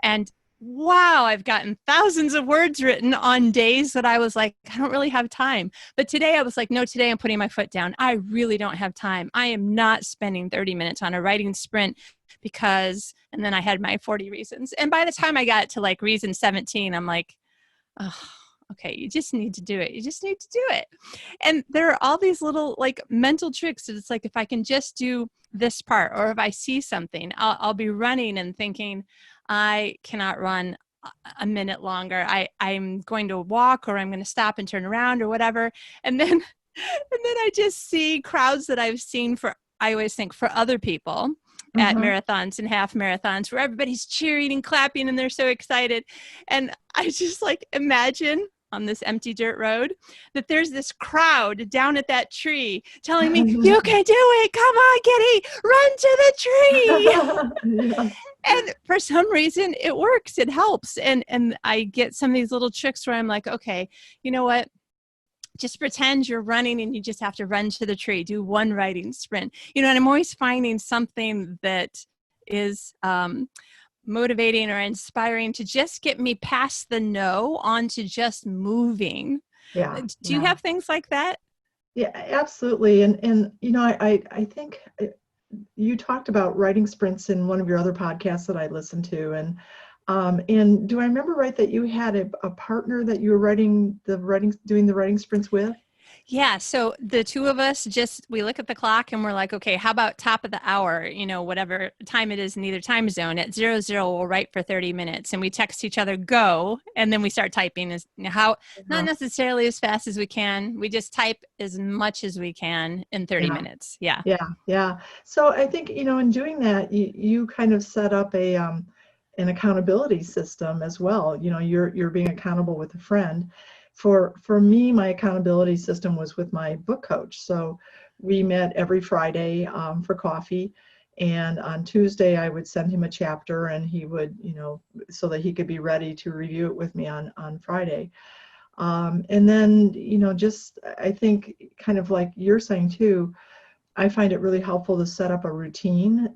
And wow, I've gotten thousands of words written on days that I was like, I don't really have time. But today I was like, no, today I'm putting my foot down. I really don't have time. I am not spending 30 minutes on a writing sprint because, and then I had my 40 reasons. And by the time I got to like reason 17, I'm like, oh, okay, you just need to do it. You just need to do it. And there are all these little like mental tricks. It's like, if I can just do this part, or if I see something, I'll be running and thinking, I cannot run a minute longer. I'm going to walk, or I'm going to stop and turn around or whatever. And then I just see crowds that I've seen I always think for other people at marathons and half marathons, where everybody's cheering and clapping and they're so excited. And I just like imagine on this empty dirt road that there's this crowd down at that tree telling me, you can do it. Come on, Kitty, run to the tree. Yeah. And for some reason it works. It helps. And I get some of these little tricks where I'm like, okay, you know what? Just pretend you're running and you just have to run to the tree, do one writing sprint, and I'm always finding something that is motivating or inspiring to just get me past the no onto just moving. Yeah. Do you have things like that? Yeah, absolutely. And I think you talked about writing sprints in one of your other podcasts that I listened to, and do I remember right that you had a partner that you were doing the writing sprints with? Yeah. So the two of us we look at the clock and we're like, okay, how about top of the hour, whatever time it is in either time zone at 00, we'll write for 30 minutes, and we text each other, go. And then we start typing not necessarily as fast as we can. We just type as much as we can in 30 minutes. Yeah. Yeah. Yeah. So I think, in doing that, you kind of set up an accountability system as well. You're being accountable with a friend. For me, my accountability system was with my book coach. So we met every Friday for coffee, and on Tuesday I would send him a chapter, and he would, so that he could be ready to review it with me on Friday. And then, just I think kind of like you're saying too, I find it really helpful to set up a routine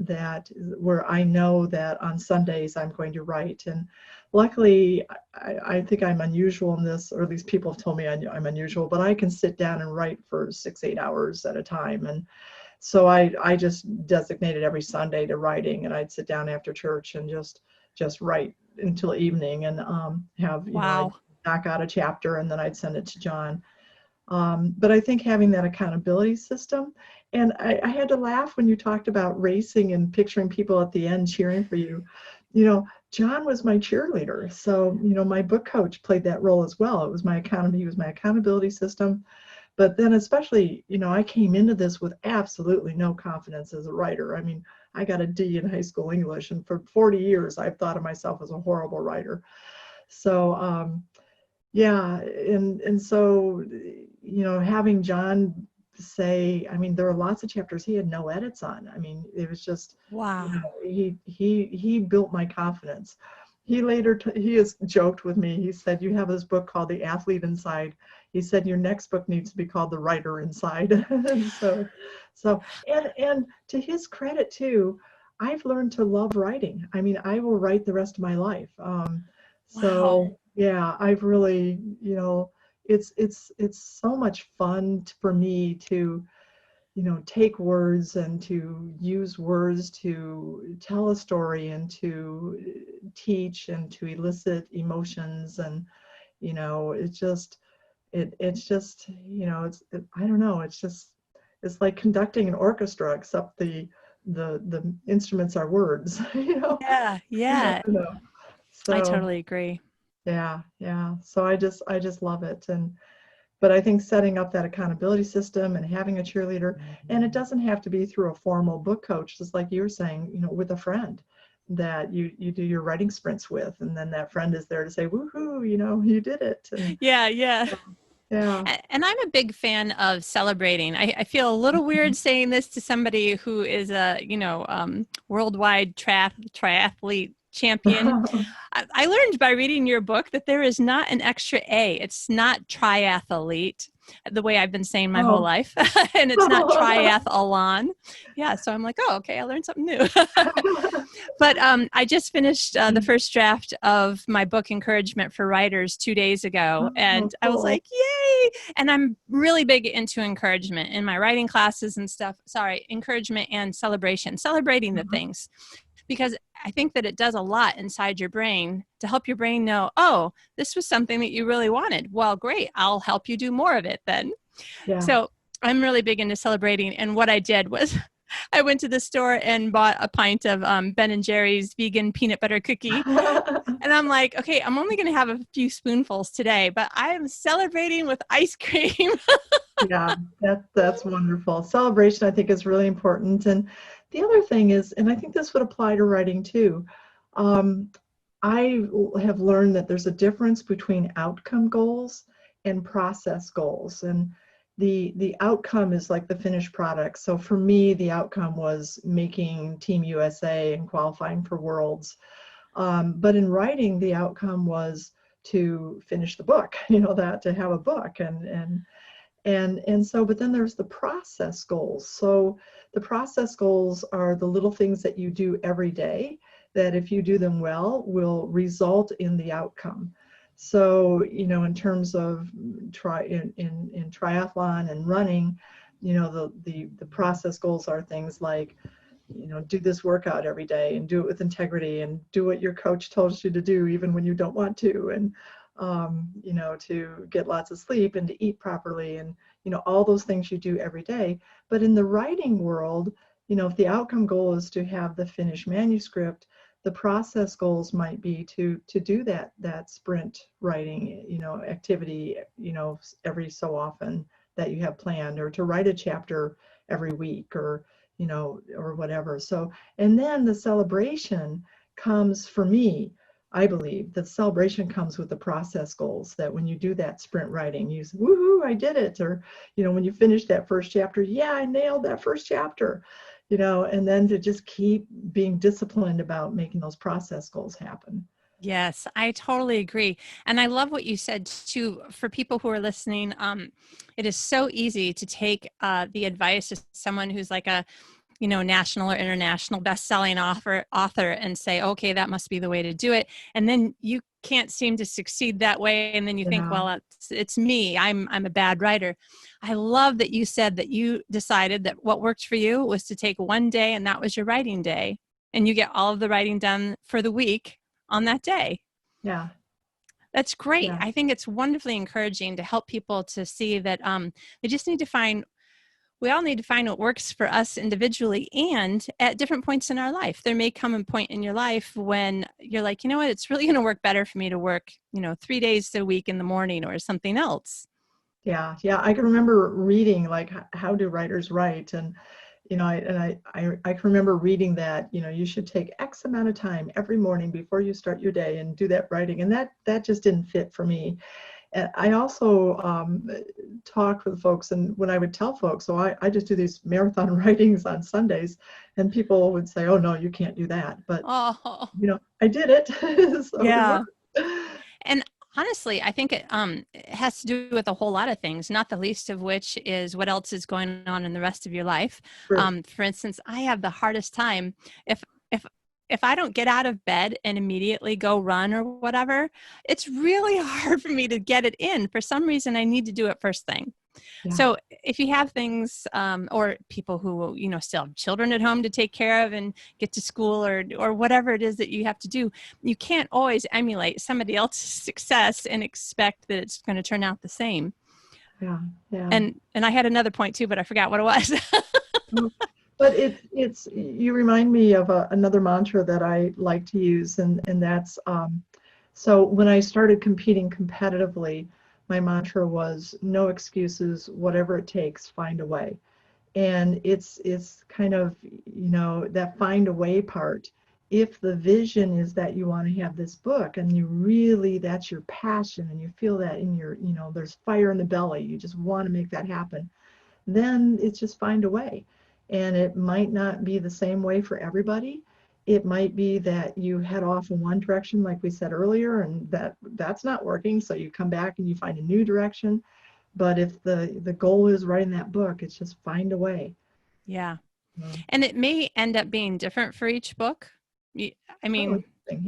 where I know that on Sundays I'm going to write. And luckily, I think I'm unusual in this, or at least people have told me I'm unusual, but I can sit down and write for 6-8 hours at a time. And so I just designated every Sunday to writing, and I'd sit down after church and just write until evening, and have, I'd knock out a chapter, and then I'd send it to John. But I think having that accountability system, and I had to laugh when you talked about racing and picturing people at the end cheering for you. John was my cheerleader. So, my book coach played that role as well. He was my accountability system. But then especially, I came into this with absolutely no confidence as a writer. I mean, I got a D in high school English, and for 40 years, I've thought of myself as a horrible writer. So, yeah. And so, having John say, I mean, there are lots of chapters he had no edits on. I mean, it was just, wow. He built my confidence. He later, he has joked with me. He said, you have this book called The Athlete Inside. He said, your next book needs to be called The Writer Inside. so, and to his credit too, I've learned to love writing. I mean, I will write the rest of my life. So yeah, I've really, it's so much fun for me to, take words and to use words to tell a story and to teach and to elicit emotions. And, it's just, I don't know, it's like conducting an orchestra, except the instruments are words, Yeah. Yeah. So, I totally agree. Yeah. So I just love it. But I think setting up that accountability system and having a cheerleader, and it doesn't have to be through a formal book coach, just like you were saying, with a friend that you do your writing sprints with, and then that friend is there to say, woohoo, you did it. And, yeah. Yeah. And I'm a big fan of celebrating. I feel a little weird saying this to somebody who is a, worldwide triathlete champion. I learned by reading your book that there is not an extra A. It's not triathlete, the way I've been saying my whole life. And it's not triathlon. Yeah, so I'm like, oh, okay, I learned something new. But I just finished the first draft of my book, Encouragement for Writers, 2 days ago. And I was like, yay! And I'm really big into encouragement in my writing classes and stuff. Sorry, encouragement and celebration, celebrating the things. Because I think that it does a lot inside your brain to help your brain know, oh, this was something that you really wanted. Well, great. I'll help you do more of it then. Yeah. So I'm really big into celebrating. And what I did was I went to the store and bought a pint of Ben and Jerry's vegan peanut butter cookie. And I'm like, okay, I'm only going to have a few spoonfuls today, but I'm celebrating with ice cream. Yeah, that's wonderful. Celebration, I think, is really important. And the other thing is, and I think this would apply to writing too, I have learned that there's a difference between outcome goals and process goals. And the outcome is like the finished product. So for me, the outcome was making Team USA and qualifying for Worlds. But in writing, the outcome was to finish the book, that to have a book. And so, but then there's the process goals. So the process goals are the little things that you do every day that if you do them well, will result in the outcome. So, in terms of in triathlon and running, the process goals are things like, do this workout every day and do it with integrity and do what your coach tells you to do, even when you don't want to. And, to get lots of sleep and to eat properly and, all those things you do every day. But in the writing world, if the outcome goal is to have the finished manuscript, the process goals might be to do that sprint writing, activity, every so often that you have planned, or to write a chapter every week, or whatever. So, and then the celebration comes, for me, I believe the celebration comes with the process goals, that when you do that sprint writing, you say, woohoo, I did it. Or, when you finish that first chapter, yeah, I nailed that first chapter, and then to just keep being disciplined about making those process goals happen. Yes, I totally agree. And I love what you said too. For people who are listening, it is so easy to take the advice of someone who's like a national or international best-selling author and say, okay, that must be the way to do it. And then you can't seem to succeed that way. And then you think, well, it's me. I'm a bad writer. I love that you said that you decided that what worked for you was to take one day and that was your writing day. And you get all of the writing done for the week on that day. Yeah. That's great. Yeah. I think it's wonderfully encouraging to help people to see that they just need to find, we all need to find what works for us individually and at different points in our life. There may come a point in your life when you're like, you know what, it's really going to work better for me to work, 3 days a week in the morning or something else. Yeah. I can remember reading, like, how do writers write? And, I can remember reading that, you should take X amount of time every morning before you start your day and do that writing. And that just didn't fit for me. And I also talk with folks, and when I would tell folks, so I just do these marathon writings on Sundays, and people would say, oh, no, you can't do that. But, I did it. So yeah. And honestly, I think it has to do with a whole lot of things, not the least of which is what else is going on in the rest of your life. Sure. For instance, I have the hardest time if I don't get out of bed and immediately go run or whatever, it's really hard for me to get it in. For some reason, I need to do it first thing. Yeah. So if you have things or people who, still have children at home to take care of and get to school or whatever it is that you have to do, you can't always emulate somebody else's success and expect that it's going to turn out the same. Yeah. And I had another point too, but I forgot what it was. But it's you remind me of another mantra that I like to use, and that's so when I started competing competitively, my mantra was no excuses, whatever it takes, find a way. And it's kind of, that find a way part. If the vision is that you want to have this book and you really, that's your passion and you feel that in your, there's fire in the belly, you just want to make that happen, then it's just find a way. And it might not be the same way for everybody. It might be that you head off in one direction, like we said earlier, and that's not working. So you come back and you find a new direction. But if the goal is writing that book, it's just find a way. Yeah. Um, And it may end up being different for each book. I oh, mean, interesting.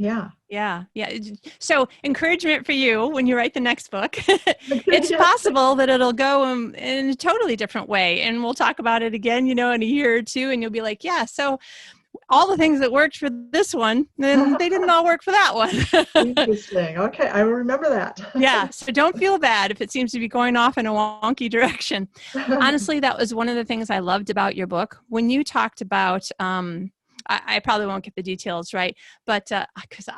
Yeah. yeah. So encouragement for you when you write the next book. It's Yes. possible that it'll go in a totally different way. And we'll talk about it again, in a year or two, and you'll be like, yeah, so all the things that worked for this one, then they didn't all work for that one. Interesting. Okay, I will remember that. Yeah. So don't feel bad if it seems to be going off in a wonky direction. Honestly, that was one of the things I loved about your book. When you talked about, I probably won't get the details right, but because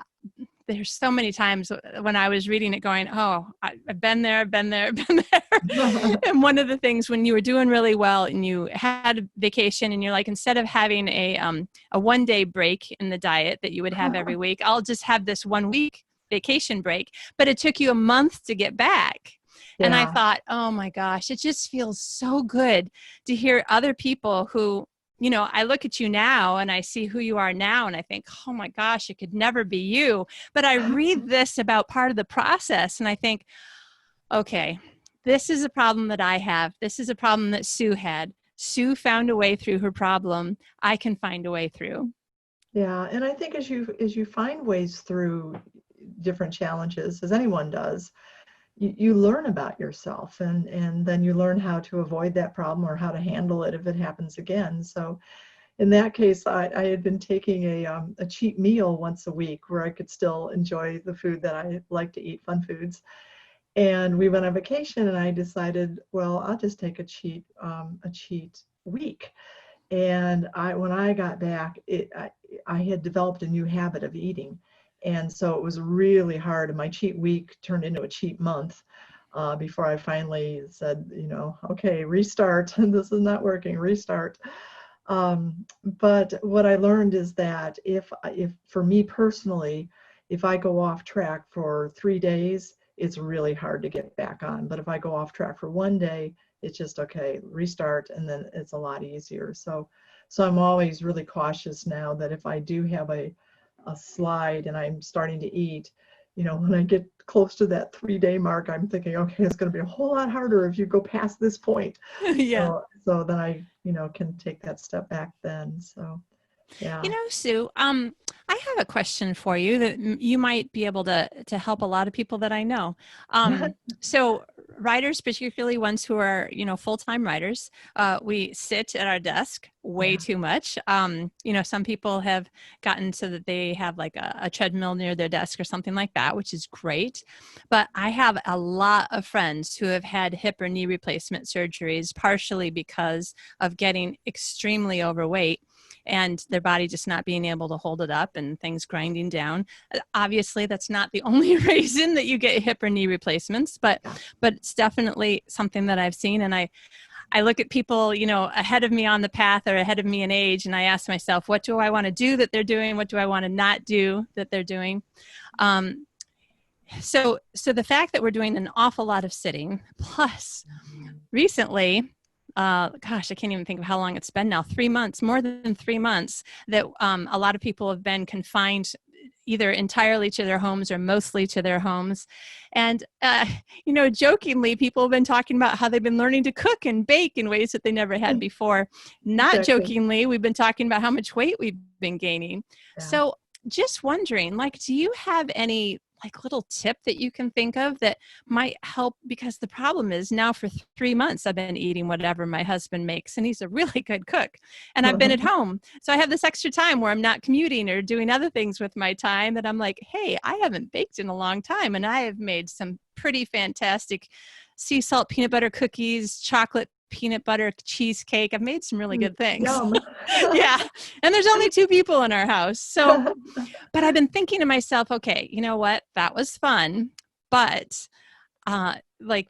there's so many times when I was reading it going, oh, I've been there, I've been there, I've been there. And one of the things when you were doing really well and you had a vacation and you're like, instead of having a 1-day break in the diet that you would have every week, I'll just have this 1 week vacation break. But it took you a month to get back. Yeah. And I thought, oh my gosh, it just feels so good to hear other people who, I look at you now and I see who you are now and I think, oh my gosh, it could never be you. But I read this about part of the process and I think, okay, this is a problem that I have. This is a problem that Sue had. Sue found a way through her problem. I can find a way through. Yeah, and I think as you find ways through different challenges, as anyone does, you learn about yourself, and then you learn how to avoid that problem or how to handle it if it happens again. So in that case, I had been taking a cheat meal once a week where I could still enjoy the food that I like to eat, fun foods. And we went on vacation, and I decided, well, I'll just take a cheat week. And when I got back, I had developed a new habit of eating. And so it was really hard. And my cheat week turned into a cheat month before I finally said, okay, restart. This is not working, restart. But what I learned is that if for me personally, if I go off track for 3 days, it's really hard to get back on. But if I go off track for 1 day, it's just, okay, restart, and then it's a lot easier. So I'm always really cautious now that if I do have a slide and I'm starting to eat, when I get close to that 3-day mark, I'm thinking, okay, it's going to be a whole lot harder if you go past this point. Yeah. So then I, can take that step back then. So, yeah. Sue, I have a question for you that you might be able to help a lot of people that I know. So writers, particularly ones who are, full-time writers, we sit at our desk way too much. Some people have gotten so that they have like a treadmill near their desk or something like that, which is great. But I have a lot of friends who have had hip or knee replacement surgeries, partially because of getting extremely overweight and their body just not being able to hold it up and things grinding down. Obviously, that's not the only reason that you get hip or knee replacements, but it's definitely something that I've seen. And I look at people, ahead of me on the path or ahead of me in age, and I ask myself, what do I want to do that they're doing? What do I want to not do that they're doing? So the fact that we're doing an awful lot of sitting, plus recently, gosh, I can't even think of how long it's been now, 3 months, more than 3 months, that a lot of people have been confined either entirely to their homes or mostly to their homes. And, jokingly, people have been talking about how they've been learning to cook and bake in ways that they never had before. Not Exactly. jokingly, we've been talking about how much weight we've been gaining. Yeah. So just wondering, do you have any little tip that you can think of that might help? Because the problem is now for 3 months, I've been eating whatever my husband makes, and he's a really good cook. And I've been at home. So I have this extra time where I'm not commuting or doing other things with my time that I'm like, hey, I haven't baked in a long time. And I have made some pretty fantastic sea salt peanut butter cookies, chocolate peanut butter cheesecake. I've made some really good things. Yeah. And there's only 2 people in our house. So, but I've been thinking to myself, okay, you know what? That was fun, but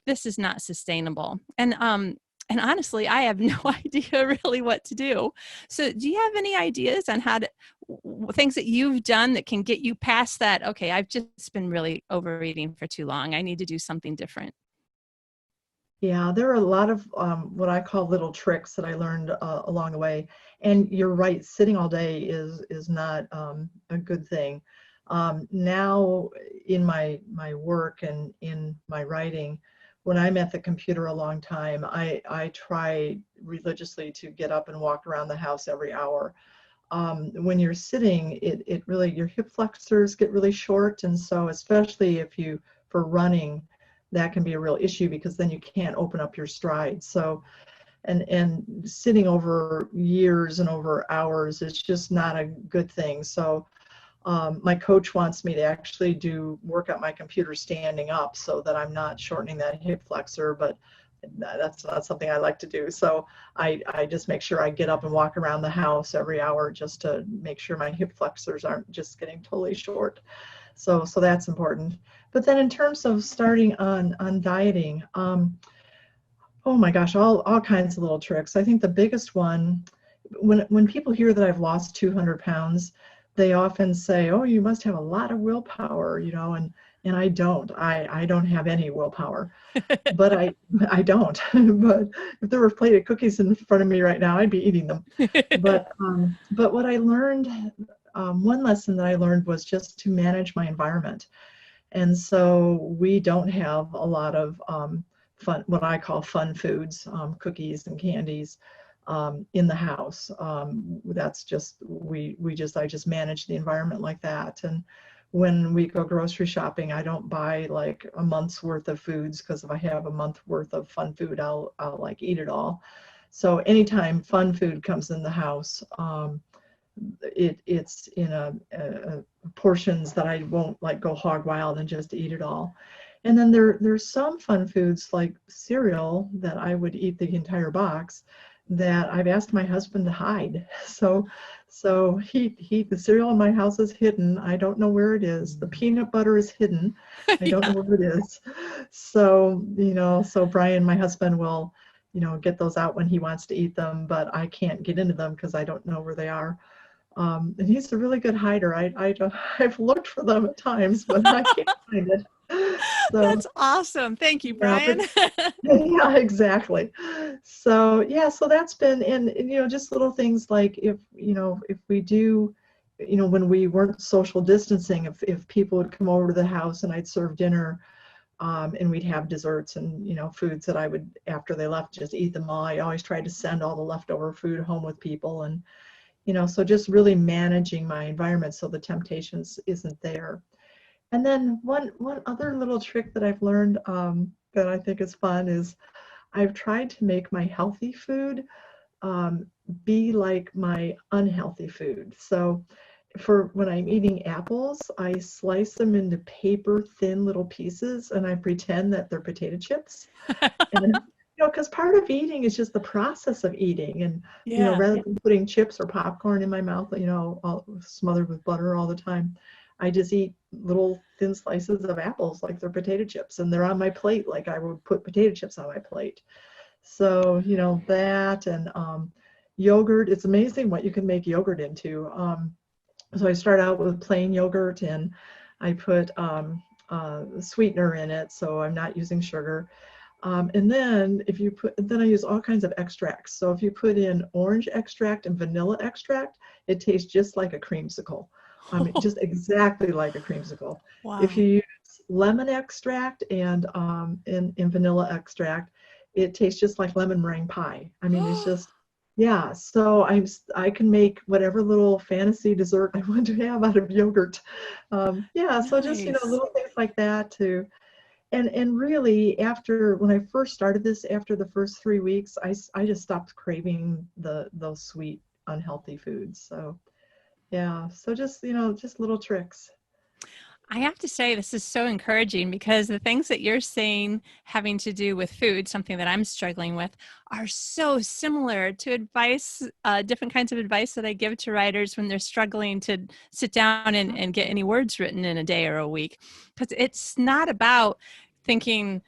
this is not sustainable. And honestly, I have no idea really what to do. So do you have any ideas on how to, things that you've done that can get you past that? Okay, I've just been really overeating for too long. I need to do something different. Yeah, there are a lot of what I call little tricks that I learned along the way. And you're right, sitting all day is not a good thing. Now in my work and in my writing, when I'm at the computer a long time, I try religiously to get up and walk around the house every hour. When you're sitting, it really, your hip flexors get really short. And so especially if you, for running, that can be a real issue because then you can't open up your stride. So, and sitting over years and over hours is just not a good thing. So my coach wants me to actually work at my computer standing up so that I'm not shortening that hip flexor, but that's not something I like to do. So I just make sure I get up and walk around the house every hour just to make sure my hip flexors aren't just getting totally short. So that's important. But then in terms of starting on dieting, oh my gosh, all kinds of little tricks. I think the biggest one, when people hear that I've lost 200 pounds, they often say, "Oh, you must have a lot of willpower," and I don't. I don't have any willpower, but I don't. But if there were a plate of cookies in front of me right now, I'd be eating them. But what I learned, one lesson that I learned was just to manage my environment. And so we don't have a lot of fun, what I call fun foods, cookies and candies in the house. That's just, I just manage the environment like that. And when we go grocery shopping, I don't buy like a month's worth of foods, because if I have a month worth of fun food, I'll like eat it all. So anytime fun food comes in the house, it's in a portions that I won't like go hog wild and just eat it all. And then there's some fun foods like cereal that I would eat the entire box that I've asked my husband to hide. So the cereal in my house is hidden. I don't know where it is. The peanut butter is hidden. I don't know where it is. So, so Brian, my husband, will, get those out when he wants to eat them, but I can't get into them because I don't know where they are. And he's a really good hider. I've looked for them at times, but I can't find it. So That's awesome. Thank you, yeah, Brian. yeah, exactly. So yeah, so that's been, and just little things like if we do, when we weren't social distancing, if people would come over to the house and I'd serve dinner, and we'd have desserts and foods that I would, after they left, just eat them all. I always tried to send all the leftover food home with people, and so just really managing my environment so the temptations isn't there. And then one other little trick that I've learned, that I think is fun, is I've tried to make my healthy food be like my unhealthy food. So for when I'm eating apples, I slice them into paper thin little pieces and I pretend that they're potato chips. And because part of eating is just the process of eating, and rather than putting chips or popcorn in my mouth, all smothered with butter all the time, I just eat little thin slices of apples like they're potato chips, and they're on my plate like I would put potato chips on my plate. So that, and yogurt. It's amazing what you can make yogurt into. So I start out with plain yogurt, and I put sweetener in it, so I'm not using sugar. And then I use all kinds of extracts. So if you put in orange extract and vanilla extract, it tastes just like a creamsicle. Just exactly like a creamsicle. Wow. If you use lemon extract and vanilla extract, it tastes just like lemon meringue pie. It's just, yeah. So I can make whatever little fantasy dessert I want to have out of yogurt. Yeah. So just little things like that too. And really, when I first started this, after the first 3 weeks, I just stopped craving those sweet, unhealthy foods. So, yeah. So just little tricks. I have to say, this is so encouraging, because the things that you're saying having to do with food, something that I'm struggling with, are so similar to advice, different kinds of advice that I give to writers when they're struggling to sit down and get any words written in a day or a week. Because it's not about thinking,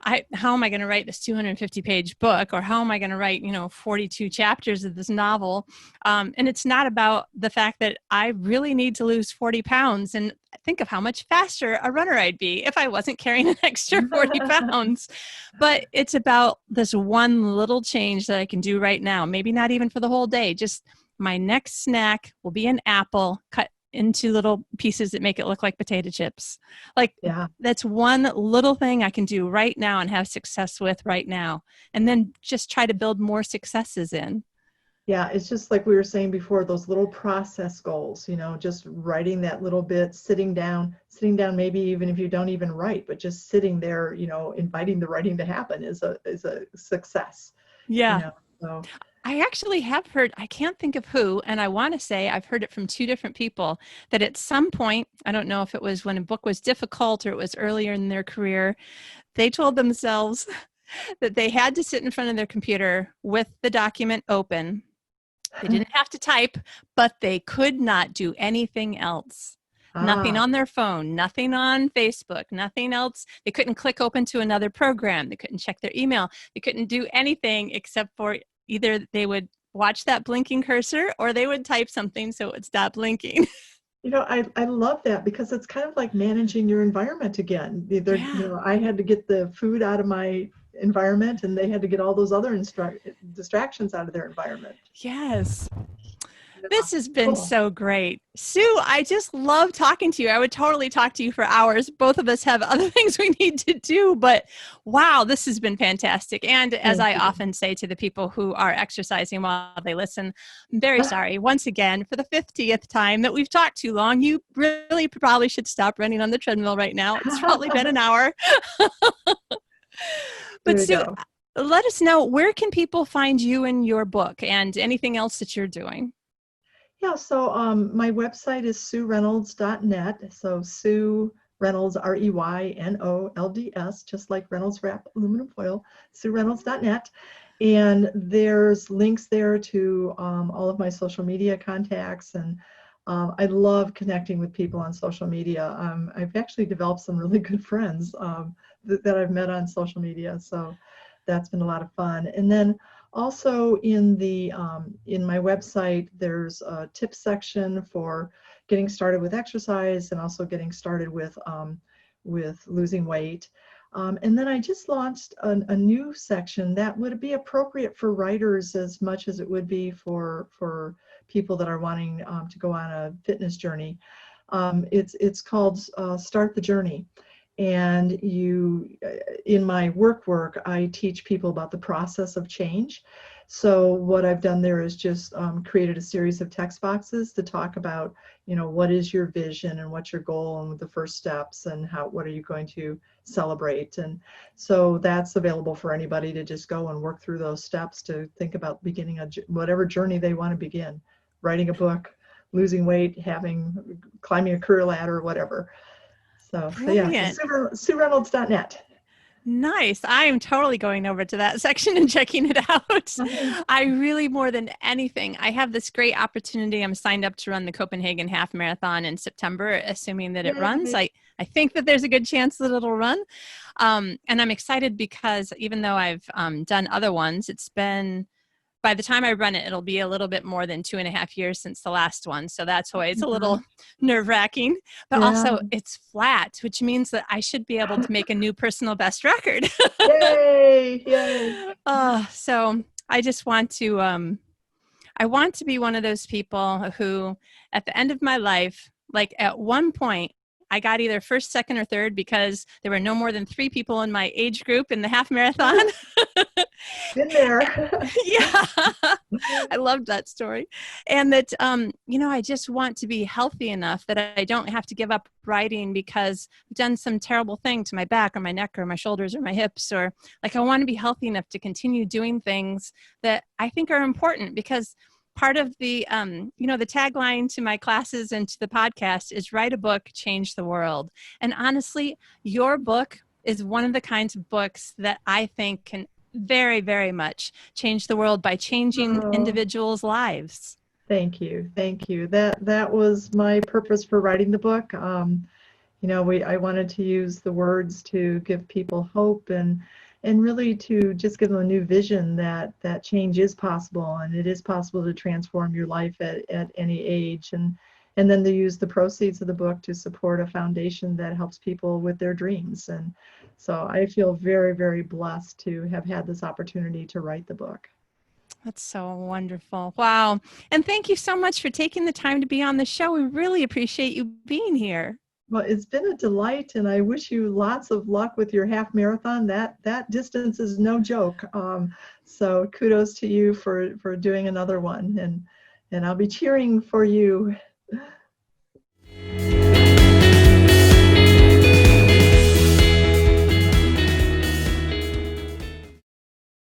how am I going to write this 250-page book, or how am I going to write, 42 chapters of this novel? And it's not about the fact that I really need to lose 40 pounds. And think of how much faster a runner I'd be if I wasn't carrying an extra 40 pounds. But it's about this one little change that I can do right now. Maybe not even for the whole day. Just my next snack will be an apple cut into little pieces that make it look like potato chips. Like, that's one little thing I can do right now and have success with right now. And then just try to build more successes in. Yeah, it's just like we were saying before, those little process goals, just writing that little bit, sitting down, maybe even if you don't even write, but just sitting there, inviting the writing to happen is a success. Yeah. So I actually have heard, I can't think of who, and I want to say I've heard it from two different people, that at some point, I don't know if it was when a book was difficult or it was earlier in their career, they told themselves that they had to sit in front of their computer with the document open. They didn't have to type, but they could not do anything else. Nothing on their phone, nothing on Facebook, nothing else. They couldn't click open to another program. They couldn't check their email. They couldn't do anything except for either they would watch that blinking cursor or they would type something so it would stop blinking. I love that, because it's kind of like managing your environment again. I had to get the food out of my environment, and they had to get all those other distractions out of their environment. Yes. This has been so great. Sue, I just love talking to you. I would totally talk to you for hours. Both of us have other things we need to do, but wow, this has been fantastic. And as I often say to the people who are exercising while they listen, I'm very sorry once again for the 50th time that we've talked too long. You really probably should stop running on the treadmill right now. It's probably been an hour. But Sue, let us know, where can people find you and your book and anything else that you're doing? Yeah, so my website is SueReynolds.net. So Sue Reynolds, Reynolds, just like Reynolds Wrap Aluminum Foil, SueReynolds.net. And there's links there to all of my social media contacts. And I love connecting with people on social media. I've actually developed some really good friends that I've met on social media. So that's been a lot of fun. And then also in my website, there's a tip section for getting started with exercise and also getting started with losing weight. And then I just launched a new section that would be appropriate for writers as much as it would be for people that are wanting to go on a fitness journey. It's called Start the Journey. And in my work, I teach people about the process of change. So what I've done there is just created a series of text boxes to talk about, what is your vision and what's your goal and the first steps and what are you going to celebrate. And so that's available for anybody to just go and work through those steps to think about beginning whatever journey they want to begin, writing a book, losing weight, climbing a career ladder, whatever. So yeah, SueReynolds.net. Nice. I am totally going over to that section and checking it out. I really, more than anything, I have this great opportunity. I'm signed up to run the Copenhagen Half Marathon in September, assuming that it runs. I think that there's a good chance that it'll run. And I'm excited because even though I've done other ones, by the time I run it, it'll be a little bit more than 2.5 years since the last one. So that's always a little nerve-wracking. But also it's flat, which means that I should be able to make a new personal best record. Yay! Yay! So I just want to, I want to be one of those people who, at the end of my life, like at one point, I got either first, second, or third because there were no more than 3 people in my age group in the half marathon. Been there. Yeah. I loved that story. And that, I just want to be healthy enough that I don't have to give up riding because I've done some terrible thing to my back or my neck or my shoulders or my hips, or like I want to be healthy enough to continue doing things that I think are important, because part of the, the tagline to my classes and to the podcast is write a book, change the world. And honestly, your book is one of the kinds of books that I think can very, very much change the world by changing individuals' lives. Thank you. Thank you. That was my purpose for writing the book. I wanted to use the words to give people hope and really to just give them a new vision that change is possible, and it is possible to transform your life at any age. And then to use the proceeds of the book to support a foundation that helps people with their dreams. And so I feel very, very blessed to have had this opportunity to write the book. That's so wonderful. Wow. And thank you so much for taking the time to be on the show. We really appreciate you being here. Well, it's been a delight, and I wish you lots of luck with your half marathon. That distance is no joke. So kudos to you for doing another one, and I'll be cheering for you.